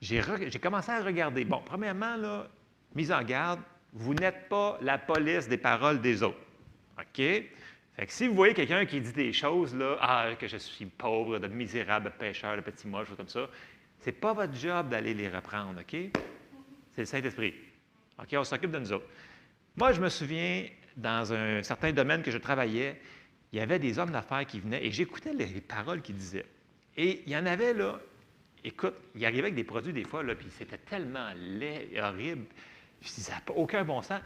j'ai commencé à regarder. Bon, premièrement, là, mise en garde, vous n'êtes pas la police des paroles des autres. OK? Fait que si vous voyez quelqu'un qui dit des choses, là, que je suis pauvre, de misérable, de pécheur, de petit moche, comme ça, c'est pas votre job d'aller les reprendre, OK? C'est le Saint-Esprit. OK, on s'occupe de nous autres. Moi, je me souviens, dans un certain domaine que je travaillais, il y avait des hommes d'affaires qui venaient et j'écoutais les paroles qu'ils disaient. Et il y en avait, là, écoute, ils arrivaient avec des produits des fois, là, puis c'était tellement laid et horrible, puis ça n'a aucun bon sens.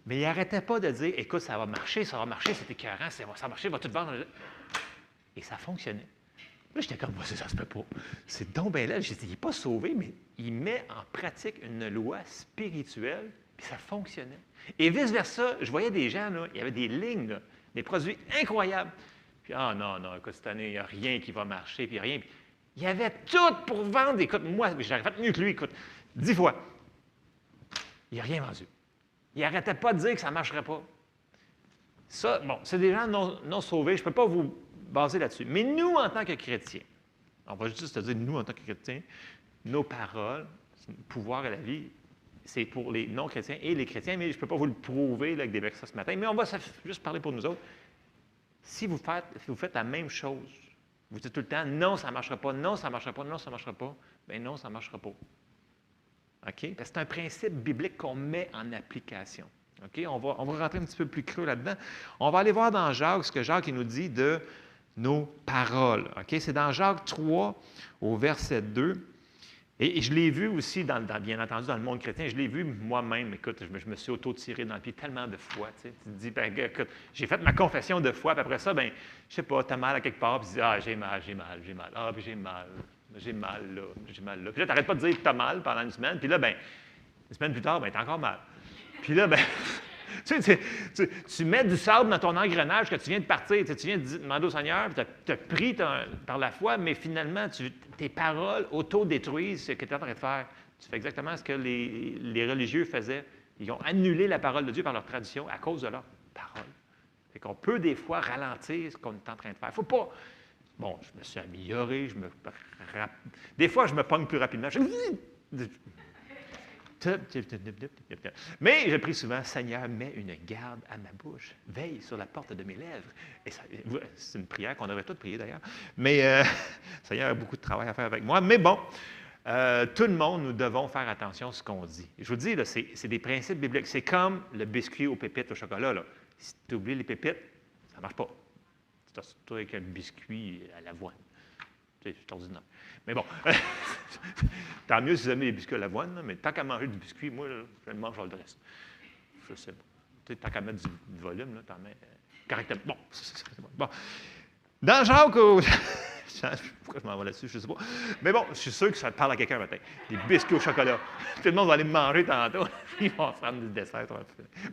Mais ils n'arrêtaient pas de dire, écoute, ça va marcher, c'est écœurant, ça va marcher, va tout vendre. Et ça fonctionnait. Là, j'étais comme, ça se peut pas. C'est donc bien là. J'ai dit, il n'est pas sauvé, mais il met en pratique une loi spirituelle, puis ça fonctionnait. Et vice-versa, je voyais des gens, là, il y avait des lignes, là, des produits incroyables. Puis, non, écoute, cette année, il n'y a rien qui va marcher, puis rien. Puis, il y avait tout pour vendre. Écoute, moi, j'aurais fait mieux que lui, écoute, 10 fois. Il n'a rien vendu. Il n'arrêtait pas de dire que ça ne marcherait pas. Ça, bon, c'est des gens non sauvés, je ne peux pas vous baser là-dessus. Mais nous, en tant que chrétiens, on va juste te dire, nous, en tant que chrétiens, nos paroles, le pouvoir et la vie, c'est pour les non-chrétiens et les chrétiens, mais je ne peux pas vous le prouver là, avec des versets ce matin, mais on va juste parler pour nous autres. Si vous faites la même chose, vous dites tout le temps, non, ça ne marchera pas, non, ça ne marchera pas, non, ça ne marchera pas, bien non, ça ne marchera pas. OK? Parce que c'est un principe biblique qu'on met en application. OK? On va rentrer un petit peu plus creux là-dedans. On va aller voir dans Jacques ce que Jacques il nous dit de nos paroles. OK? C'est dans Jacques 3, au verset 2. Et je l'ai vu aussi, bien entendu, dans le monde chrétien, je l'ai vu moi-même. Écoute, je me suis auto-tiré dans le pied tellement de fois. Tu te dis, ben, écoute, j'ai fait ma confession de foi, puis après ça, ben, je sais pas, tu as mal à quelque part, puis tu dis, j'ai mal. Ah, puis j'ai mal là. Puis là, tu n'arrêtes pas de dire que tu as mal pendant une semaine, puis là, ben, une semaine plus tard, ben, tu as encore mal. Puis là, ben, tu mets du sable dans ton engrenage que tu viens de partir. Tu viens de demander au Seigneur, puis tu as pris par la foi, mais finalement, tes paroles auto-détruisent ce que tu es en train de faire. Tu fais exactement ce que les religieux faisaient. Ils ont annulé la parole de Dieu par leur tradition à cause de leur parole. Fait qu'on peut des fois ralentir ce qu'on est en train de faire. Il ne faut pas. Bon, je me suis amélioré, des fois, je me pogne plus rapidement. Mais je prie souvent, Seigneur, mets une garde à ma bouche, veille sur la porte de mes lèvres. Et c'est une prière qu'on devrait tous prier d'ailleurs. Mais Seigneur a beaucoup de travail à faire avec moi. Mais bon, tout le monde, nous devons faire attention à ce qu'on dit. Je vous dis, là, c'est des principes bibliques. C'est comme le biscuit aux pépites au chocolat. Là. Si tu oublies les pépites, ça ne marche pas. C'est surtout avec un biscuit à l'avoine. C'est ordinaire. Mais bon, tant mieux si vous aimez les biscuits à l'avoine, mais tant qu'à manger du biscuit, moi, là, je le mange le reste. Je sais pas. Tant qu'à mettre du volume, là, t'en mets correctement. Bon, c'est bon. Dans Jacques, pourquoi je m'en vais là-dessus, je ne sais pas. Mais bon, je suis sûr que ça parle à quelqu'un matin. Des biscuits au chocolat. Tout le monde va aller me manger tantôt. Ils vont prendre du dessert.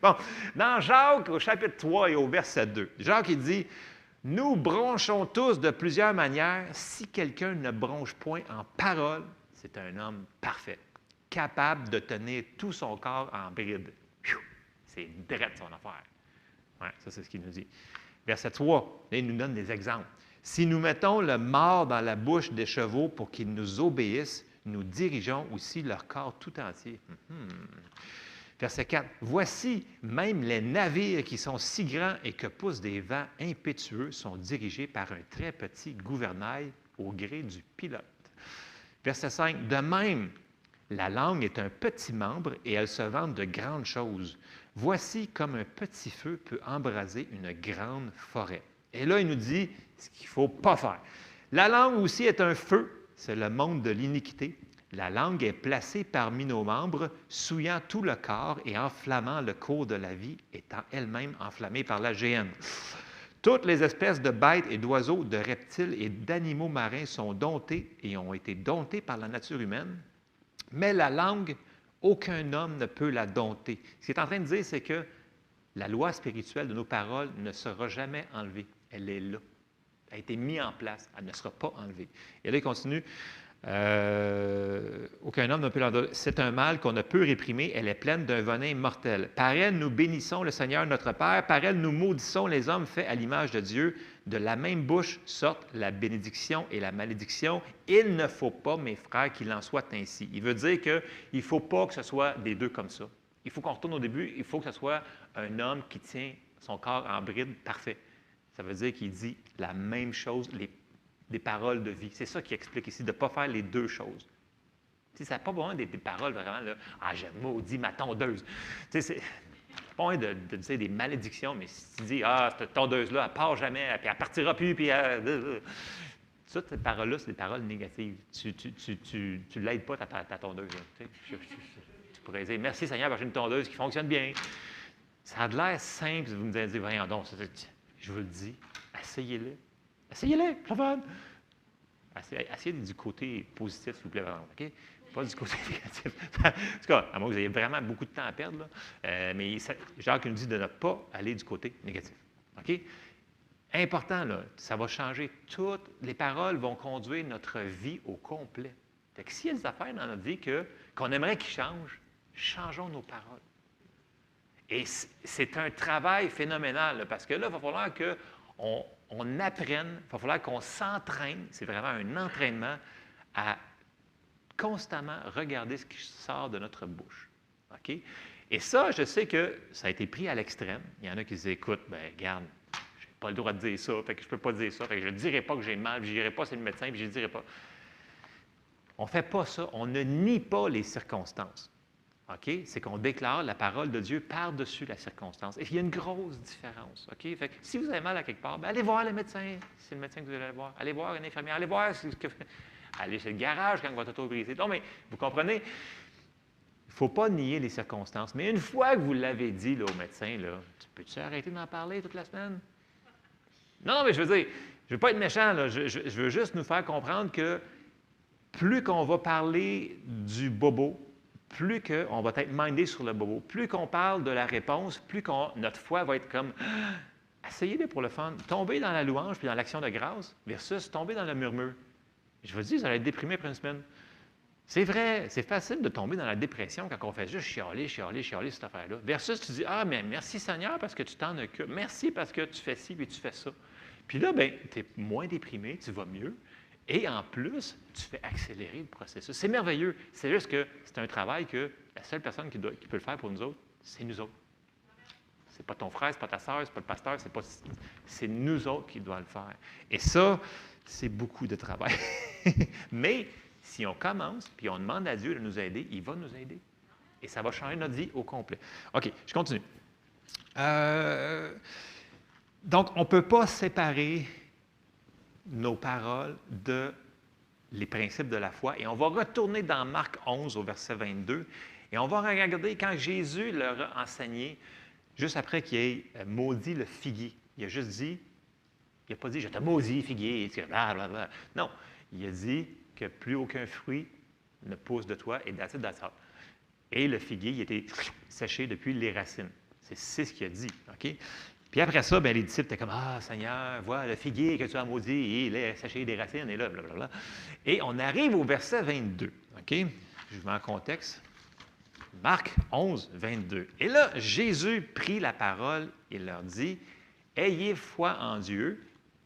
Bon, dans Jacques, au chapitre 3 et au verset 2, Jacques, il dit, « Nous bronchons tous de plusieurs manières. Si quelqu'un ne bronche point en parole, c'est un homme parfait, capable de tenir tout son corps en bride. » C'est direct son affaire. Ouais, ça, c'est ce qu'il nous dit. Verset 3, là, il nous donne des exemples. « Si nous mettons le mort dans la bouche des chevaux pour qu'ils nous obéissent, nous dirigeons aussi leur corps tout entier. » Verset 4. « Voici, même les navires qui sont si grands et que poussent des vents impétueux sont dirigés par un très petit gouvernail au gré du pilote. » Verset 5. « De même, la langue est un petit membre et elle se vante de grandes choses. Voici comme un petit feu peut embraser une grande forêt. » Et là, il nous dit ce qu'il ne faut pas faire. La langue aussi est un feu, c'est le monde de l'iniquité. La langue est placée parmi nos membres, souillant tout le corps et enflammant le cours de la vie, étant elle-même enflammée par la géhenne. Toutes les espèces de bêtes et d'oiseaux, de reptiles et d'animaux marins sont domptés et ont été domptés par la nature humaine, mais la langue, aucun homme ne peut la dompter. Ce qu'il est en train de dire, c'est que la loi spirituelle de nos paroles ne sera jamais enlevée. Elle est là. Elle a été mise en place. Elle ne sera pas enlevée. Et là, il continue. Aucun homme ne peut l'endosser. C'est un mal qu'on ne peut réprimer. Elle est pleine d'un venin mortel. Par elle, nous bénissons le Seigneur notre Père. Par elle, nous maudissons les hommes faits à l'image de Dieu. De la même bouche sortent la bénédiction et la malédiction. Il ne faut pas, mes frères, qu'il en soit ainsi. Il veut dire qu'il ne faut pas que ce soit des deux comme ça. Il faut qu'on retourne au début. Il faut que ce soit un homme qui tient son corps en bride parfait. Ça veut dire qu'il dit la même chose, des paroles de vie. C'est ça qui explique ici, de ne pas faire les deux choses. Ça n'a pas besoin d'être des paroles vraiment, là, « Ah, je maudis ma tondeuse. » C'est pas besoin de dire des malédictions, mais si tu dis « Ah, cette tondeuse-là, elle ne part jamais, puis elle ne partira plus, puis ça, ces paroles-là, c'est des paroles négatives. Tu ne l'aides pas, ta tondeuse. Tu pourrais dire « Merci Seigneur, parce que j'ai une tondeuse qui fonctionne bien. » Ça a de l'air simple, vous me dites « Voyons donc, je vous le dis, essayez-le. Essayez-le, ça va. Essayez du côté positif, s'il vous plaît, OK? Pas du côté négatif. En tout cas, à moins que vous ayez vraiment beaucoup de temps à perdre, là, mais Jacques nous dit de ne pas aller du côté négatif. OK? Important, là, ça va changer. Toutes les paroles vont conduire notre vie au complet. Fait que s'il y a des affaires dans notre vie qu'on aimerait qu'ils changent, changeons nos paroles. Et c'est un travail phénoménal, là, parce que là, il va falloir qu'on apprenne, il va falloir qu'on s'entraîne, c'est vraiment un entraînement à constamment regarder ce qui sort de notre bouche. OK? Et ça, je sais que ça a été pris à l'extrême. Il y en a qui disent, écoute, bien, regarde, je n'ai pas le droit de dire ça, fait que je ne peux pas dire ça, fait que je ne dirai pas que j'ai mal, je n'irai pas chez le médecin, puis je ne dirai pas. On ne fait pas ça, on ne nie pas les circonstances. OK? C'est qu'on déclare la parole de Dieu par-dessus la circonstance. Et il y a une grosse différence. OK? Fait que si vous avez mal à quelque part, bien, allez voir le médecin, c'est le médecin que vous allez voir. Allez voir une infirmière, allez voir allez chez le garage quand votre auto est brisée. Non, mais vous comprenez, il ne faut pas nier les circonstances. Mais une fois que vous l'avez dit là, au médecin, là, peux-tu arrêter d'en parler toute la semaine? Non, mais je veux dire, je ne veux pas être méchant, là, je veux juste nous faire comprendre que plus qu'on va parler du bobo, plus qu'on va être mindé sur le bobo, plus qu'on parle de la réponse, plus notre foi va être comme essayez-le pour le fun. Tomber dans la louange puis dans l'action de grâce versus tomber dans le murmure. Je vous dis, vous allez être déprimé après une semaine. C'est vrai, c'est facile de tomber dans la dépression quand on fait juste chialer cette affaire-là. Versus tu dis, ah, mais merci Seigneur parce que tu t'en occupes. Merci parce que tu fais ci puis tu fais ça. Puis là, bien, tu es moins déprimé, tu vas mieux. Et en plus, tu fais accélérer le processus. C'est merveilleux. C'est juste que c'est un travail que la seule personne qui peut le faire pour nous autres, c'est nous autres. Ce n'est pas ton frère, ce n'est pas ta soeur, ce n'est pas le pasteur, c'est nous autres qui doivent le faire. Et ça, c'est beaucoup de travail. Mais si on commence, puis on demande à Dieu de nous aider, il va nous aider. Et ça va changer notre vie au complet. OK, je continue. Donc, on ne peut pas séparer nos paroles de les principes de la foi. Et on va retourner dans Marc 11 au verset 22 et on va regarder quand Jésus leur a enseigné, juste après qu'il ait maudit le figuier. Il a juste dit, il n'a pas dit « je te maudis, figuier », blablabla. Non, il a dit que plus aucun fruit ne pousse de toi et that's it. Et le figuier, il était séché depuis les racines. C'est ce qu'il a dit. OK? Puis après ça, bien, les disciples étaient comme « Ah, Seigneur, vois le figuier que tu as maudit, il est séché des racines, et là, blablabla. » Et on arrive au verset 22. OK? Je vous mets en contexte. Marc 11, 22. Et là, Jésus prit la parole et leur dit « Ayez foi en Dieu,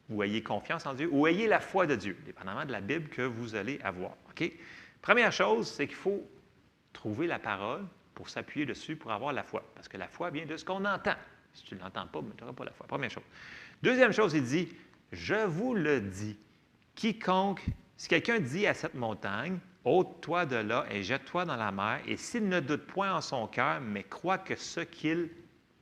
ou ayez confiance en Dieu, ou ayez la foi de Dieu, dépendamment de la Bible que vous allez avoir. OK? Première chose, c'est qu'il faut trouver la parole pour s'appuyer dessus pour avoir la foi. Parce que la foi vient de ce qu'on entend. Si tu ne l'entends pas, tu n'auras pas la foi. Première chose. Deuxième chose, il dit, je vous le dis, quiconque, si quelqu'un dit à cette montagne, ôte-toi de là et jette-toi dans la mer, et s'il ne doute point en son cœur, mais croit que ce qu'il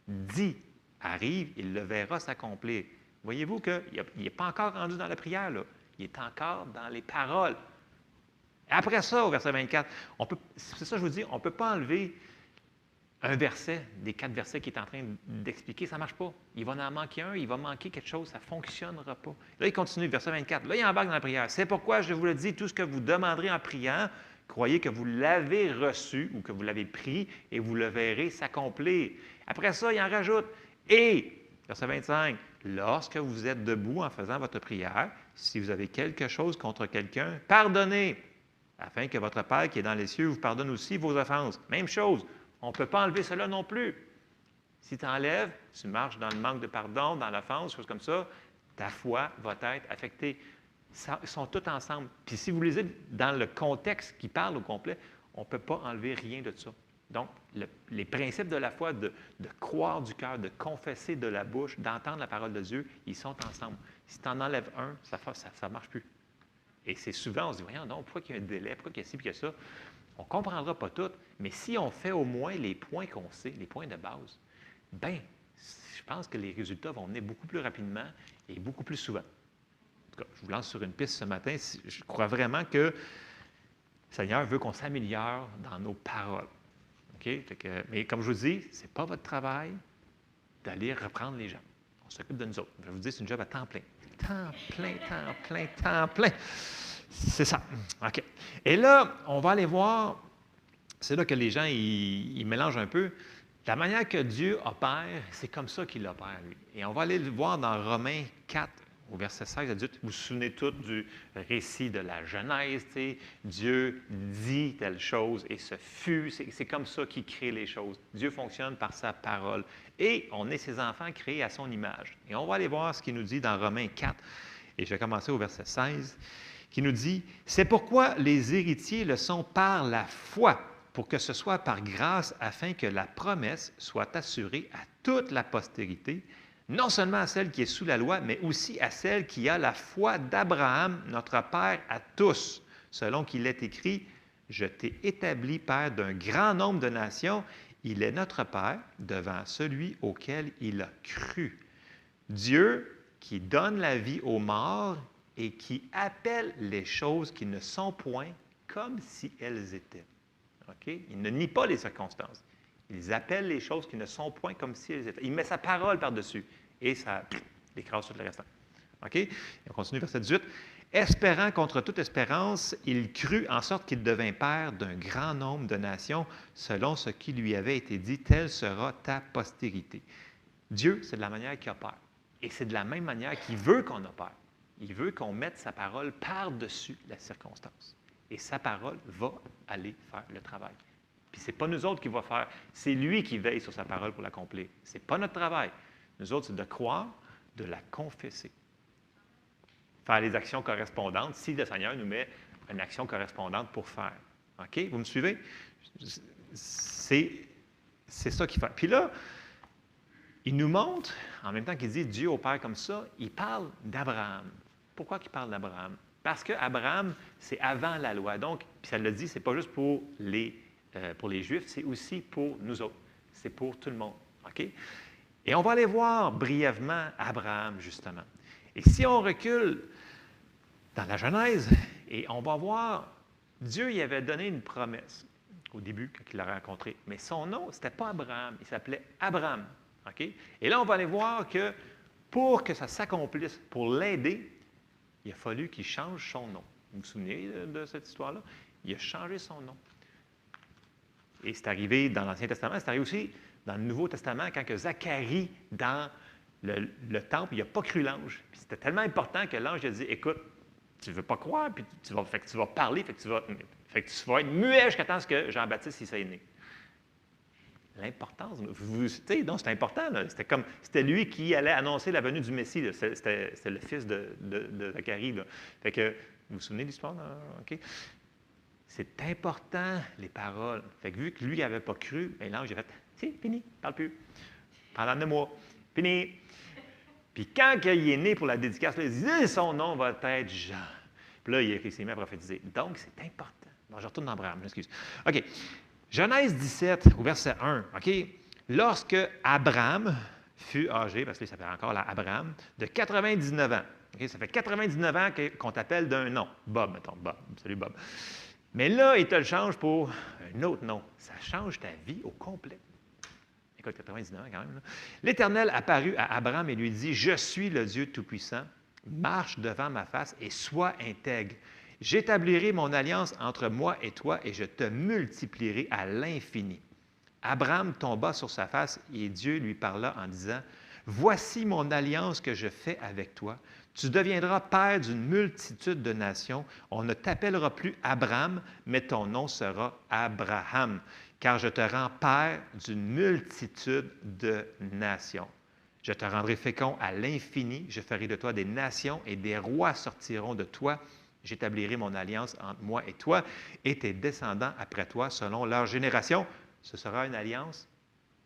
dit arrive, il le verra s'accomplir. Voyez-vous qu'il n'est pas encore rendu dans la prière, là. Il est encore dans les paroles. Après ça, au verset 24, c'est ça que je vous dis, on ne peut pas enlever un verset, des 4 versets qu'il est en train d'expliquer, ça ne marche pas. Il va en manquer un, il va manquer quelque chose, ça ne fonctionnera pas. Là, il continue, verset 24. Là, il embarque dans la prière. C'est pourquoi je vous le dis, tout ce que vous demanderez en priant, croyez que vous l'avez reçu ou que vous l'avez pris et vous le verrez s'accomplir. Après ça, il en rajoute. Et, verset 25, lorsque vous êtes debout en faisant votre prière, si vous avez quelque chose contre quelqu'un, pardonnez, afin que votre Père qui est dans les cieux vous pardonne aussi vos offenses. Même chose. On ne peut pas enlever cela non plus. Si tu enlèves, tu marches dans le manque de pardon, dans l'offense, choses comme ça, ta foi va être affectée. Ils sont tous ensemble. Puis si vous lisez dans le contexte qui parle au complet, on ne peut pas enlever rien de ça. Donc, les principes de la foi, de croire du cœur, de confesser de la bouche, d'entendre la parole de Dieu, ils sont ensemble. Si tu en enlèves un, ça ne marche plus. Et c'est souvent, on se dit, voyons, non, pourquoi il y a un délai, pourquoi il y a ci, puis il y a ça? On ne comprendra pas tout, mais si on fait au moins les points qu'on sait, les points de base, bien, je pense que les résultats vont venir beaucoup plus rapidement et beaucoup plus souvent. En tout cas, je vous lance sur une piste ce matin. Je crois vraiment que le Seigneur veut qu'on s'améliore dans nos paroles. OK? Mais comme je vous dis, ce n'est pas votre travail d'aller reprendre les gens. On s'occupe de nous autres. Je vous dis, c'est une job à temps plein. Temps plein, temps plein, temps plein. C'est ça. OK. Et là, on va aller voir, c'est là que les gens, ils mélangent un peu. La manière que Dieu opère, c'est comme ça qu'il opère, lui. Et on va aller le voir dans Romains 4, au verset 16. Vous vous souvenez tous du récit de la Genèse, tu sais, Dieu dit telle chose et ce fut. C'est comme ça qu'il crée les choses. Dieu fonctionne par sa parole. Et on est ses enfants créés à son image. Et on va aller voir ce qu'il nous dit dans Romains 4. Et je vais commencer au verset 16, qui nous dit « C'est pourquoi les héritiers le sont par la foi, pour que ce soit par grâce, afin que la promesse soit assurée à toute la postérité, non seulement à celle qui est sous la loi, mais aussi à celle qui a la foi d'Abraham, notre Père à tous, selon qu'il est écrit, « Je t'ai établi Père d'un grand nombre de nations, il est notre Père devant celui auquel il a cru. » Dieu qui donne la vie aux morts et qui appelle les choses qui ne sont point comme si elles étaient. Okay? Il ne nie pas les circonstances. Il appelle les choses qui ne sont point comme si elles étaient. Il met sa parole par-dessus et ça écrase tout le restant. Okay? Et on continue verset 18. « Espérant contre toute espérance, il crut en sorte qu'il devint père d'un grand nombre de nations, selon ce qui lui avait été dit, telle sera ta postérité. » Dieu, c'est de la manière qu'il opère. Et c'est de la même manière qu'il veut qu'on opère. Il veut qu'on mette sa parole par-dessus la circonstance. Et sa parole va aller faire le travail. Puis ce n'est pas nous autres qui va faire, c'est lui qui veille sur sa parole pour l'accomplir. Ce n'est pas notre travail. Nous autres, c'est de croire, de la confesser. Faire les actions correspondantes si le Seigneur nous met une action correspondante pour faire. OK? Vous me suivez? C'est ça qu'il fait. Puis là, il nous montre, en même temps qu'il dit Dieu opère comme ça, il parle d'Abraham. Pourquoi il parle d'Abraham? Parce qu'Abraham, c'est avant la loi. Donc, puis ça le dit, ce n'est pas juste pour les Juifs, c'est aussi pour nous autres. C'est pour tout le monde. OK? Et on va aller voir brièvement Abraham, justement. Et si on recule dans la Genèse, et on va voir, Dieu y avait donné une promesse au début, quand il l'a rencontré. Mais son nom, ce n'était pas Abraham, il s'appelait Abram. Okay? Et là, on va aller voir que pour que ça s'accomplisse, pour l'aider, il a fallu qu'il change son nom. Vous vous souvenez de cette histoire-là? Il a changé son nom. Et c'est arrivé dans l'Ancien Testament, c'est arrivé aussi dans le Nouveau Testament, quand que Zacharie, dans le temple, il n'a pas cru l'ange. Puis c'était tellement important que l'ange a dit, écoute, tu ne veux pas croire, puis tu vas parler, tu vas être muet jusqu'à ce que Jean-Baptiste il soit né. L'importance, vous savez, donc c'est important. C'était lui qui allait annoncer la venue du Messie. C'était le fils de Zacharie. Là. Fait que, vous vous souvenez de l'histoire? OK? C'est important, les paroles. Fait que vu que lui n'avait pas cru, l'ange a fait « C'est fini, parle plus. Pendant 2 mois. Fini. » Puis quand il est né pour la dédicace, là, il dit « Son nom va être Jean. » Puis là, il s'est mis à prophétiser. Donc, c'est important. Bon, je retourne dans Abraham, excuse. OK. Genèse 17, au verset 1. OK? Lorsque Abraham fut âgé, parce que ça fait encore là Abraham, de 99 ans. OK? Ça fait 99 ans qu'on t'appelle d'un nom. Bob, mettons. Bob. Salut, Bob. Mais là, il te le change pour un autre nom. Ça change ta vie au complet. Écoute, 99 ans quand même. L'Éternel apparut à Abraham et lui dit, « Je suis le Dieu Tout-Puissant. Marche devant ma face et sois intègre. J'établirai mon alliance entre moi et toi et je te multiplierai à l'infini. » Abraham tomba sur sa face et Dieu lui parla en disant, « Voici mon alliance que je fais avec toi. Tu deviendras père d'une multitude de nations. On ne t'appellera plus Abraham, mais ton nom sera Abraham, car je te rends père d'une multitude de nations. Je te rendrai fécond à l'infini. Je ferai de toi des nations et des rois sortiront de toi. J'établirai mon alliance entre moi et toi et tes descendants après toi selon leur génération. Ce sera une alliance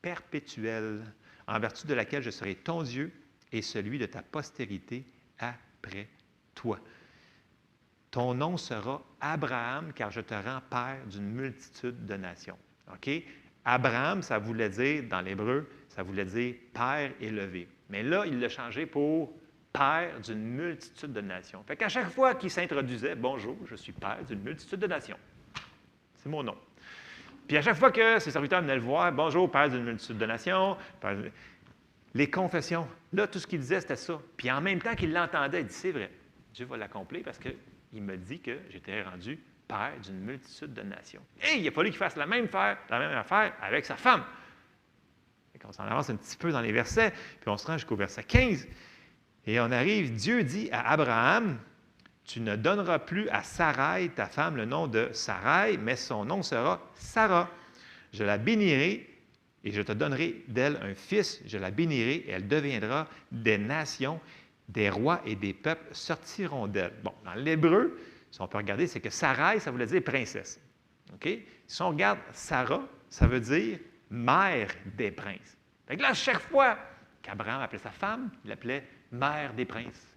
perpétuelle, en vertu de laquelle je serai ton Dieu et celui de ta postérité après toi. » ton nom sera Abraham, car je te rends père d'une multitude de nations. OK? Abraham, ça voulait dire, dans l'hébreu, ça voulait dire père élevé. Mais là, il l'a changé pour père d'une multitude de nations. Fait qu'à chaque fois qu'il s'introduisait, bonjour, je suis père d'une multitude de nations. C'est mon nom. Puis à chaque fois que ses serviteurs venaient le voir, bonjour, père d'une multitude de nations, les confessions, là, tout ce qu'il disait, c'était ça. Puis en même temps qu'il l'entendait, il dit, c'est vrai, Dieu va l'accomplir parce qu'il me dit que j'étais rendu père d'une multitude de nations. Et il a fallu qu'il fasse la même affaire avec sa femme. Et on s'en avance un petit peu dans les versets, puis on se rend jusqu'au verset 15. Et on arrive, Dieu dit à Abraham, tu ne donneras plus à Sarai, ta femme, le nom de Sarai, mais son nom sera Sarah. Je la bénirai et je te donnerai d'elle un fils. Je la bénirai et elle deviendra des nations, des rois et des peuples sortiront d'elle. Bon, dans l'hébreu, si on peut regarder, c'est que Sarai, ça voulait dire princesse. OK? Si on regarde Sarah, ça veut dire mère des princes. Fait que là, chaque fois qu'Abraham appelait sa femme, il l'appelait mère des princes.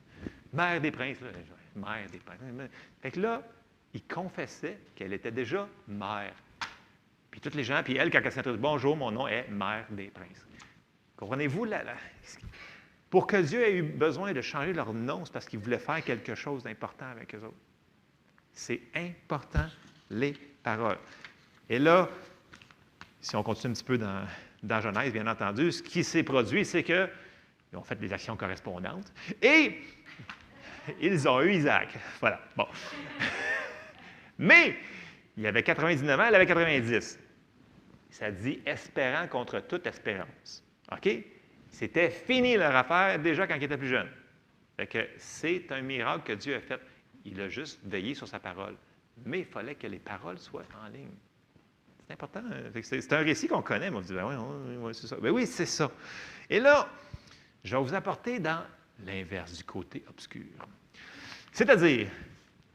Mère des princes, là, mère des princes. Fait que là, il confessait qu'elle était déjà mère. Puis toutes les gens, puis elle, quand elle s'introduit, bonjour, mon nom est mère des princes. Comprenez-vous? Pour que Dieu ait eu besoin de changer leur nom, c'est parce qu'il voulait faire quelque chose d'important avec eux autres. C'est important, les paroles. Et là, si on continue un petit peu dans Genèse, bien entendu, ce qui s'est produit, c'est qu'ils ont fait des actions correspondantes et ils ont eu Isaac. Voilà, bon. Mais, il avait 99 ans, elle avait 90. Ça dit « espérant contre toute espérance ». OK? C'était fini leur affaire déjà quand il était plus jeune. Fait que c'est un miracle que Dieu a fait. Il a juste veillé sur sa parole. Mais il fallait que les paroles soient en ligne. C'est important. C'est un récit qu'on connaît. On se dit, ben oui, c'est ça. Ben oui, c'est ça. Et là, je vais vous apporter dans l'inverse du côté obscur. C'est-à-dire,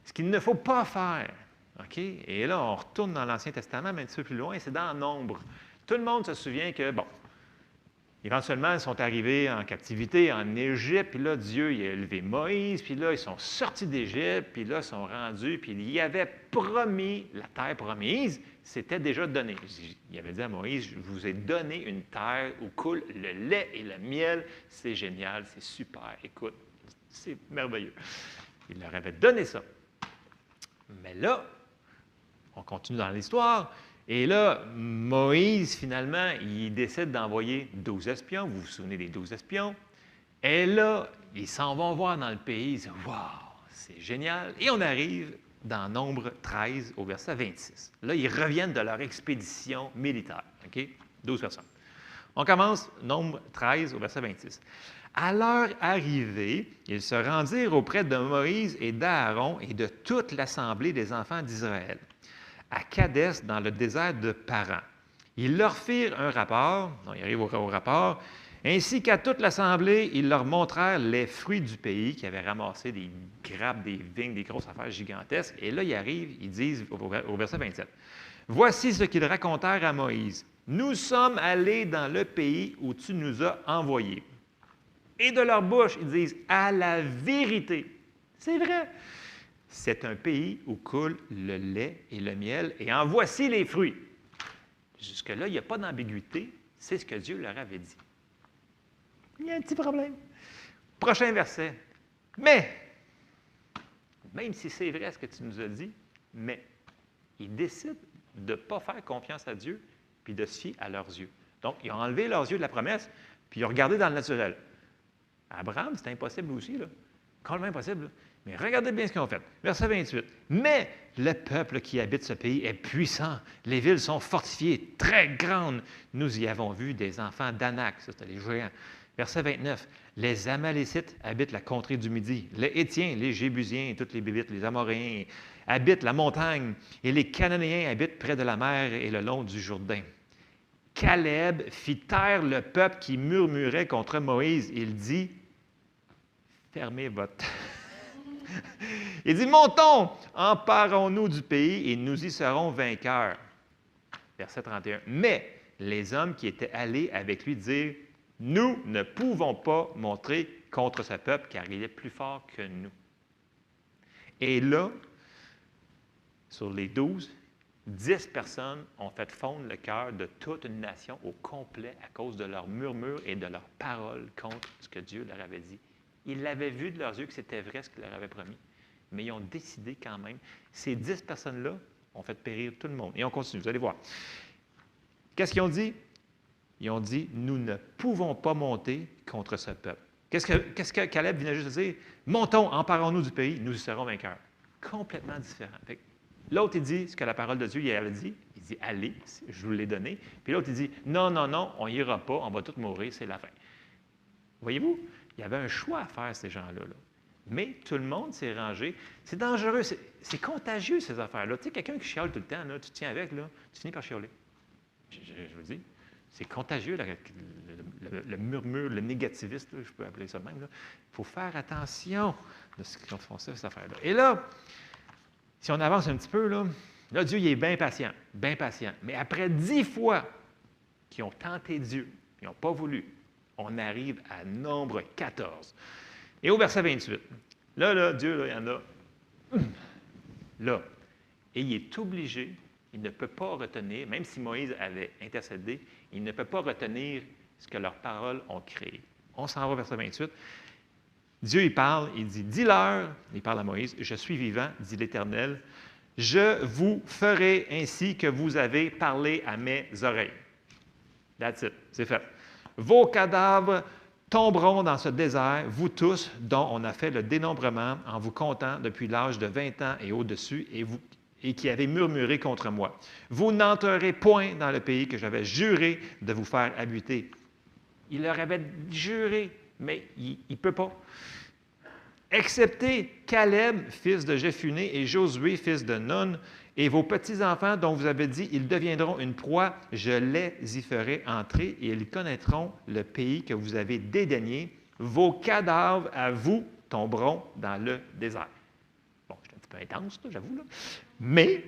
ce qu'il ne faut pas faire. OK? Et là, on retourne dans l'Ancien Testament, mais un petit peu plus loin, c'est dans Nombre. Tout le monde se souvient que, bon, éventuellement, ils sont arrivés en captivité en Égypte, puis là, Dieu il a élevé Moïse, puis là, ils sont sortis d'Égypte, puis là, ils sont rendus, puis il y avait promis, la terre promise, c'était déjà donné. Il avait dit à Moïse, je vous ai donné une terre où coule le lait et le miel, c'est génial, c'est super, écoute, c'est merveilleux. Il leur avait donné ça. Mais là, on continue dans l'histoire, et là, Moïse, finalement, il décide d'envoyer 12 espions. Vous vous souvenez des 12 espions? Et là, ils s'en vont voir dans le pays. Ils disent « Wow, c'est génial! » Et on arrive dans Nombre 13, au verset 26. Là, ils reviennent de leur expédition militaire. OK? 12 personnes. On commence, Nombre 13, au verset 26. À leur arrivée, ils se rendirent auprès de Moïse et d'Aaron et de toute l'assemblée des enfants d'Israël, à Kadès, dans le désert de Paran. Ils leur firent un rapport, non, ils arrivent au rapport, ainsi qu'à toute l'assemblée, ils leur montrèrent les fruits du pays, qui avaient ramassé des grappes, des vignes, des grosses affaires gigantesques. Et là, ils arrivent, ils disent au verset 27, « Voici ce qu'ils racontèrent à Moïse. Nous sommes allés dans le pays où tu nous as envoyés. » Et de leur bouche, ils disent, « À la vérité. » C'est vrai. C'est un pays où coule le lait et le miel, et en voici les fruits. Jusque-là, il n'y a pas d'ambiguïté, c'est ce que Dieu leur avait dit. Il y a un petit problème. Prochain verset. Mais, même si c'est vrai ce que tu nous as dit, mais ils décident de ne pas faire confiance à Dieu, puis de se fier à leurs yeux. Donc, ils ont enlevé leurs yeux de la promesse, puis ils ont regardé dans le naturel. Abraham, c'est impossible aussi, là. Complètement impossible, là. Mais regardez bien ce qu'ils ont fait. Verset 28. « Mais le peuple qui habite ce pays est puissant. Les villes sont fortifiées, très grandes. Nous y avons vu des enfants d'Anak. » Ça, c'était les géants. Verset 29. « Les Amalécites habitent la contrée du Midi. Les Hétiens, les Jébusiens, toutes les Bébites, les Amoréens habitent la montagne. Et les Cananéens habitent près de la mer et le long du Jourdain. » Caleb fit taire le peuple qui murmurait contre Moïse. Il dit, « Fermez votre... » Il dit, « Montons, emparons-nous du pays et nous y serons vainqueurs. » Verset 31. « Mais les hommes qui étaient allés avec lui dirent, « Nous ne pouvons pas monter contre ce peuple, car il est plus fort que nous. » Et là, sur les 12, 10 personnes ont fait fondre le cœur de toute une nation au complet à cause de leurs murmures et de leurs paroles contre ce que Dieu leur avait dit. Ils l'avaient vu de leurs yeux que c'était vrai ce qu'il leur avait promis, mais ils ont décidé quand même. Ces 10 personnes-là ont fait périr tout le monde. Et on continue, vous allez voir. Qu'est-ce qu'ils ont dit? Ils ont dit, nous ne pouvons pas monter contre ce peuple. Qu'est-ce que Caleb venait juste de dire? Montons, emparons-nous du pays, nous y serons vainqueurs. Complètement différent. L'autre, il dit ce que la parole de Dieu il avait dit. Il dit, allez, je vous l'ai donné. Puis l'autre, il dit, non, non, non, on n'ira pas, on va tous mourir, c'est la fin. Voyez-vous, il y avait un choix à faire, ces gens-là. Là. Mais tout le monde s'est rangé. C'est dangereux, c'est contagieux, ces affaires-là. Tu sais, quelqu'un qui chiale tout le temps, là, tu tiens avec, là, tu finis par chialer. Je vous dis, c'est contagieux, le murmure, le négativiste, là, je peux appeler ça même. Il faut faire attention de ce qu'on fait, cette affaire-là. Et là, si on avance un petit peu, là Dieu, il est bien patient, bien patient. Mais après 10 fois qu'ils ont tenté Dieu, ils n'ont pas voulu, on arrive à nombre 14. Et au verset 28, là Dieu, là, il y en a, là. Et il est obligé, il ne peut pas retenir, même si Moïse avait intercédé, il ne peut pas retenir ce que leurs paroles ont créé. On s'en va au verset 28. Dieu, il parle, il dit, dis-leur, il parle à Moïse, je suis vivant, dit l'Éternel, je vous ferai ainsi que vous avez parlé à mes oreilles. That's it, c'est fait. Vos cadavres tomberont dans ce désert, vous tous, dont on a fait le dénombrement en vous comptant depuis l'âge de 20 ans et au-dessus, et qui avez murmuré contre moi. Vous n'entrerez point dans le pays que j'avais juré de vous faire habiter. Il leur avait juré, mais il ne peut pas. Excepté Caleb, fils de Jephuné, et Josué, fils de Nun, et vos petits-enfants dont vous avez dit, ils deviendront une proie, je les y ferai entrer, et ils connaîtront le pays que vous avez dédaigné. Vos cadavres à vous tomberont dans le désert. Bon, c'est un petit peu intense, là, j'avoue, là. Mais,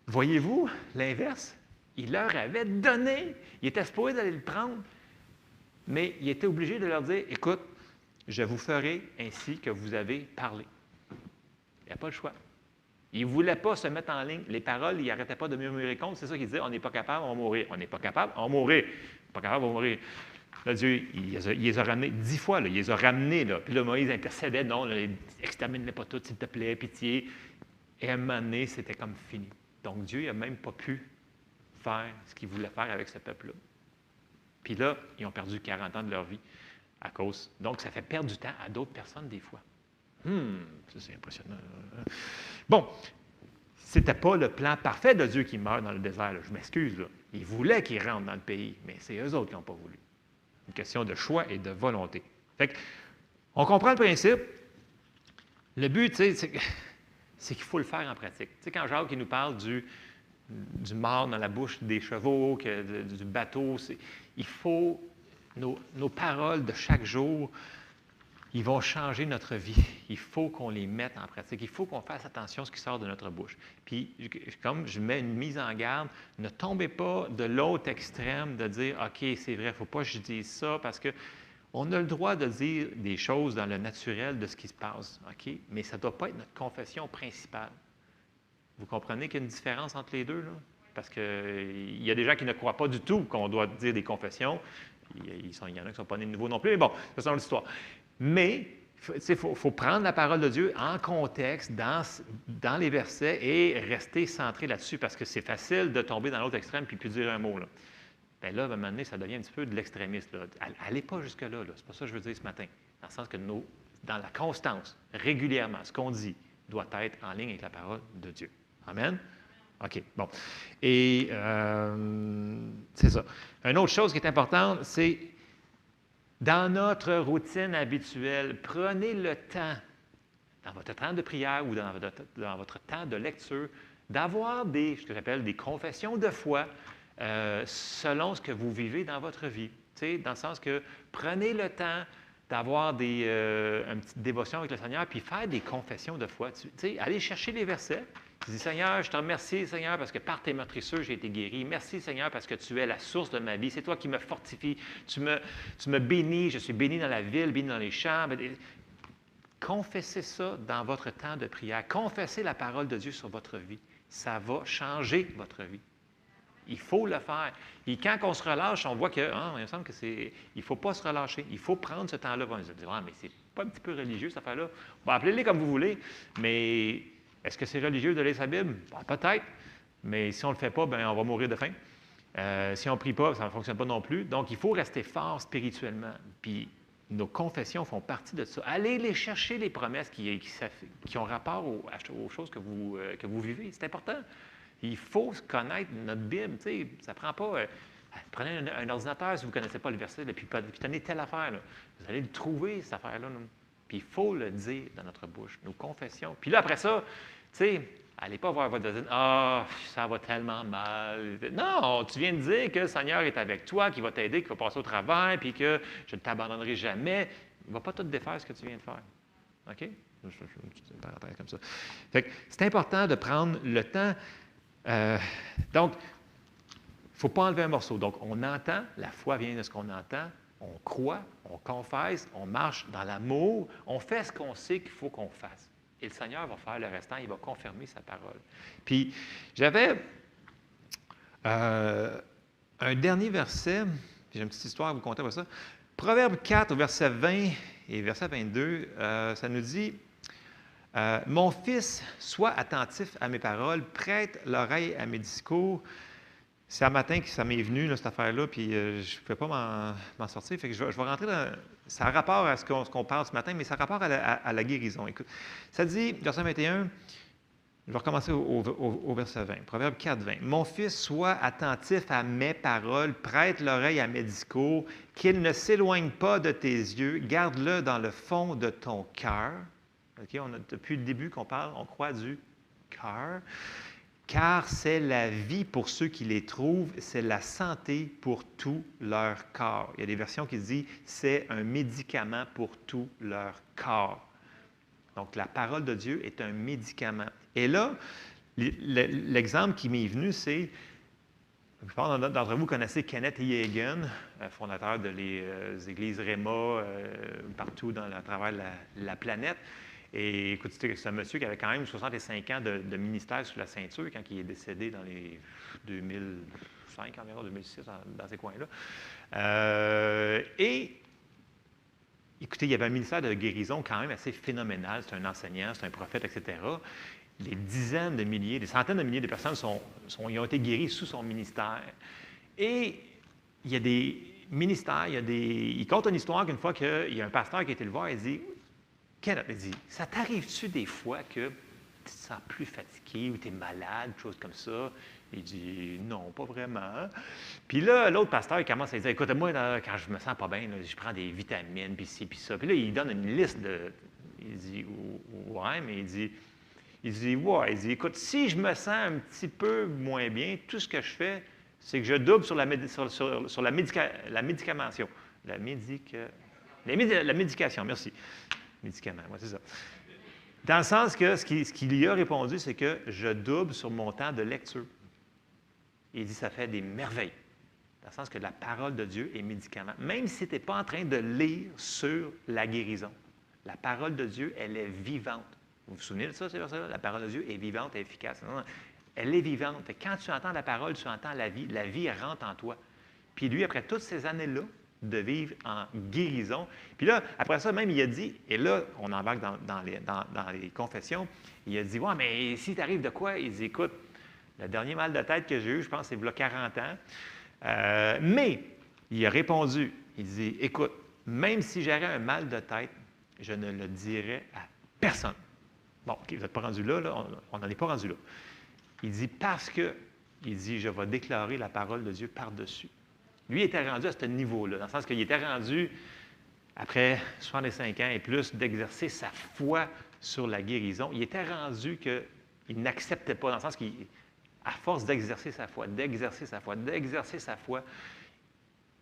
voyez-vous, l'inverse, il leur avait donné, il était supposé d'aller le prendre, mais il était obligé de leur dire, écoute, je vous ferai ainsi que vous avez parlé. Il n'y a pas le choix. Il ne voulait pas se mettre en ligne. Les paroles, il n'arrêtait pas de murmurer contre. C'est ça qu'il disait, on n'est pas capable, on va mourir. On n'est pas capable, on va mourir. On n'est pas capable, on va mourir. Là, Dieu, il les a ramenés 10 fois. Là, il les a ramenés. Là. Puis là, Moïse intercédait, non, extermine-les pas toutes, s'il te plaît, pitié. Et à un moment donné, c'était comme fini. Donc, Dieu n'a même pas pu faire ce qu'il voulait faire avec ce peuple-là. Puis là, ils ont perdu 40 ans de leur vie à cause. Donc, ça fait perdre du temps à d'autres personnes des fois. Ça, c'est impressionnant. Bon, ce n'était pas le plan parfait de Dieu qui meurt dans le désert. Là. Je m'excuse. Là. Il voulait qu'ils rentrent dans le pays, mais c'est eux autres qui n'ont pas voulu. Une question de choix et de volonté. Fait que, on comprend le principe. Le but, c'est qu'il faut le faire en pratique. Tu sais, quand Jacques il nous parle du mort dans la bouche des chevaux, du bateau, il faut, nos paroles de chaque jour, ils vont changer notre vie. Il faut qu'on les mette en pratique. Il faut qu'on fasse attention à ce qui sort de notre bouche. Puis, comme je mets une mise en garde, ne tombez pas de l'autre extrême de dire « OK, c'est vrai, il ne faut pas que je dise ça parce qu'on a le droit de dire des choses dans le naturel de ce qui se passe. OK? Mais ça ne doit pas être notre confession principale. Vous comprenez qu'il y a une différence entre les deux, là? Parce qu'il y a des gens qui ne croient pas du tout qu'on doit dire des confessions. Il y en a qui ne sont pas nés de nouveau non plus. Mais bon, c'est ça l'histoire. Mais il faut prendre la parole de Dieu en contexte, dans les versets, et rester centré là-dessus, parce que c'est facile de tomber dans l'autre extrême puis plus dire un mot. Là. Bien là, à un moment donné, ça devient un petit peu de l'extrémiste. Allez pas jusque-là. Là. C'est pas ça que je veux dire ce matin. Dans le sens que dans la constance, régulièrement, ce qu'on dit doit être en ligne avec la parole de Dieu. Amen? OK, bon. Et c'est ça. Une autre chose qui est importante, c'est dans notre routine habituelle, prenez le temps, dans votre temps de prière ou dans votre temps de lecture, d'avoir ce que j'appelle des confessions de foi selon ce que vous vivez dans votre vie. Tu sais, dans le sens que prenez le temps d'avoir une petite dévotion avec le Seigneur, puis faire des confessions de foi. Tu sais, allez chercher les versets. Tu dis, Seigneur, je te remercie, Seigneur, parce que par tes meurtrissures, j'ai été guéri. Merci, Seigneur, parce que tu es la source de ma vie. C'est toi qui me fortifie. Tu me bénis. Je suis béni dans la ville, béni dans les champs. Confessez ça dans votre temps de prière. Confessez la parole de Dieu sur votre vie. Ça va changer votre vie. Il faut le faire. Et quand on se relâche, on voit que, il me semble que c'est. Il ne faut pas se relâcher. Il faut prendre ce temps-là. On va se dire, mais c'est pas un petit peu religieux, cette affaire-là. Bon, appelez-les comme vous voulez, mais est-ce que c'est religieux de lire sa Bible? Ben, peut-être. Mais si on ne le fait pas, ben, on va mourir de faim. Si on ne prie pas, ça ne fonctionne pas non plus. Donc, il faut rester fort spirituellement. Puis, nos confessions font partie de ça. Allez les chercher, les promesses qui ont rapport aux choses que vous vivez. C'est important. Il faut connaître notre Bible. Ça ne prend pas. Prenez un ordinateur si vous ne connaissez pas le verset, puis tenez telle affaire. Là. Vous allez le trouver, cette affaire-là. Puis il faut le dire dans notre bouche, nos confessions. Puis là, après ça, allez pas voir votre voisine. Ça va tellement mal. Non, tu viens de dire que le Seigneur est avec toi, qu'il va t'aider, qu'il va passer au travers, puis que je ne t'abandonnerai jamais. Il ne va pas tout défaire ce que tu viens de faire. OK? Comme ça. Fait que c'est important de prendre le temps. Donc, il ne faut pas enlever un morceau. Donc, on entend, la foi vient de ce qu'on entend, on croit, on confesse, on marche dans l'amour, on fait ce qu'on sait qu'il faut qu'on fasse. Et le Seigneur va faire le restant, il va confirmer sa parole. Puis, j'avais un dernier verset, j'ai une petite histoire à vous conter pour ça. Proverbe 4, au verset 20 et verset 22, ça nous dit « Mon fils, sois attentif à mes paroles, prête l'oreille à mes discours. » C'est un matin que ça m'est venu, là, cette affaire-là, puis je ne pouvais pas m'en sortir. Fait que je vais rentrer dans... Ça a rapport à ce qu'on parle ce matin, mais ça a rapport à la guérison. Écoute, ça dit, verset 21, je vais recommencer au verset 20. Proverbe 4, 20. « Mon fils, sois attentif à mes paroles, prête l'oreille à mes discours, qu'il ne s'éloigne pas de tes yeux, garde-le dans le fond de ton cœur. » Okay, depuis le début qu'on parle, on croit du cœur. Car c'est la vie pour ceux qui les trouvent, c'est la santé pour tout leur corps. Il y a des versions qui disent c'est un médicament pour tout leur corps. Donc, la parole de Dieu est un médicament. Et là, l'exemple qui m'est venu, c'est, la plupart d'entre vous connaissez Kenneth Hagin, fondateur des églises Réma partout à travers la planète. Et écoutez, c'est un monsieur qui avait quand même 65 ans de ministère sous la ceinture quand il est décédé dans les 2005 environ, 2006, dans ces coins-là. Et écoutez, il y avait un ministère de guérison quand même assez phénoménal. C'est un enseignant, c'est un prophète, etc. Des dizaines de milliers, des centaines de milliers de personnes ils ont été guéries sous son ministère. Et il y a des ministères, il compte une histoire qu'une fois qu'il y a un pasteur qui a été le voir, il dit... Kenneth, il dit, ça t'arrive-tu des fois que tu te sens plus fatigué ou tu es malade, chose comme ça? Il dit, non, pas vraiment. Puis là, l'autre pasteur, il commence à dire, écoute, moi, là, quand je me sens pas bien, là, je prends des vitamines, puis ci, puis ça. Puis là, il donne une liste de... Il dit, ouais, mais il dit, ouais, il dit, écoute, si je me sens un petit peu moins bien, tout ce que je fais, c'est que je double sur la médication. La médication, merci. Médicaments, oui, c'est ça. Dans le sens que ce qu'il y a répondu, c'est que je double sur mon temps de lecture. Il dit ça fait des merveilles. Dans le sens que la parole de Dieu est médicament. Même si tu n'es pas en train de lire sur la guérison, la parole de Dieu, elle est vivante. Vous vous souvenez de ça, ces versets-là? La parole de Dieu est vivante et efficace. Non, elle est vivante. Quand tu entends la parole, tu entends la vie. La vie rentre en toi. Puis lui, après toutes ces années-là, de vivre en guérison. Puis là, après ça, même, il a dit, et là, on embarque dans les confessions, il a dit, ouais, mais si t'arrive de quoi? Il dit, écoute, le dernier mal de tête que j'ai eu, je pense, c'est il y a 40 ans. Mais, il a répondu, il dit, écoute, même si j'aurais un mal de tête, je ne le dirais à personne. Bon, OK, vous n'êtes pas rendu là, on n'en est pas rendu là. Il dit, parce que, il dit, je vais déclarer la parole de Dieu par-dessus. Lui était rendu à ce niveau-là, dans le sens qu'il était rendu, après 65 ans et plus, d'exercer sa foi sur la guérison. Il était rendu qu'il n'acceptait pas, dans le sens qu'à force d'exercer sa foi,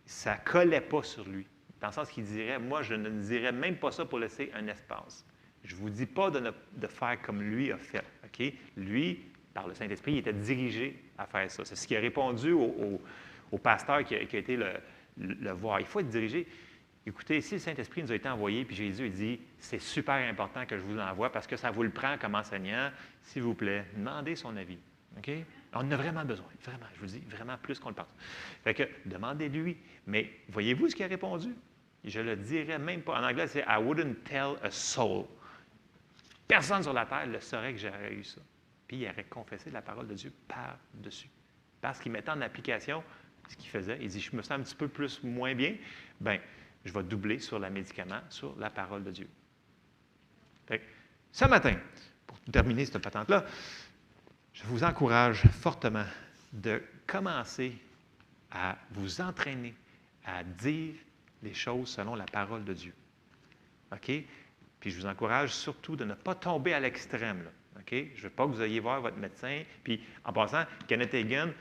ça ne collait pas sur lui. Dans le sens qu'il dirait, moi, je ne dirais même pas ça pour laisser un espace. Je ne vous dis pas de faire comme lui a fait. Okay? Lui, par le Saint-Esprit, il était dirigé à faire ça. C'est ce qui a répondu au pasteur qui a été le voir. Il faut être dirigé. Écoutez, si le Saint-Esprit nous a été envoyé, puis Jésus dit, c'est super important que je vous envoie parce que ça vous le prend comme enseignant, s'il vous plaît, demandez son avis. OK? On en a vraiment besoin, vraiment, je vous dis, vraiment plus qu'on le pense. Fait que, demandez-lui. Mais voyez-vous ce qu'il a répondu? Je le dirais même pas. En anglais, c'est « I wouldn't tell a soul ». Personne sur la terre ne saurait que j'aurais eu ça. Puis il aurait confessé la parole de Dieu par-dessus. Parce qu'il mettait en application ce qu'il faisait. Il dit, je me sens un petit peu moins bien, bien, je vais doubler sur le médicament, sur la parole de Dieu. Fait que, ce matin, pour terminer cette patente-là, je vous encourage fortement de commencer à vous entraîner à dire les choses selon la parole de Dieu. OK? Puis je vous encourage surtout de ne pas tomber à l'extrême. Là. OK? Je ne veux pas que vous ayez voir votre médecin. Puis en passant, Kenneth Hagin,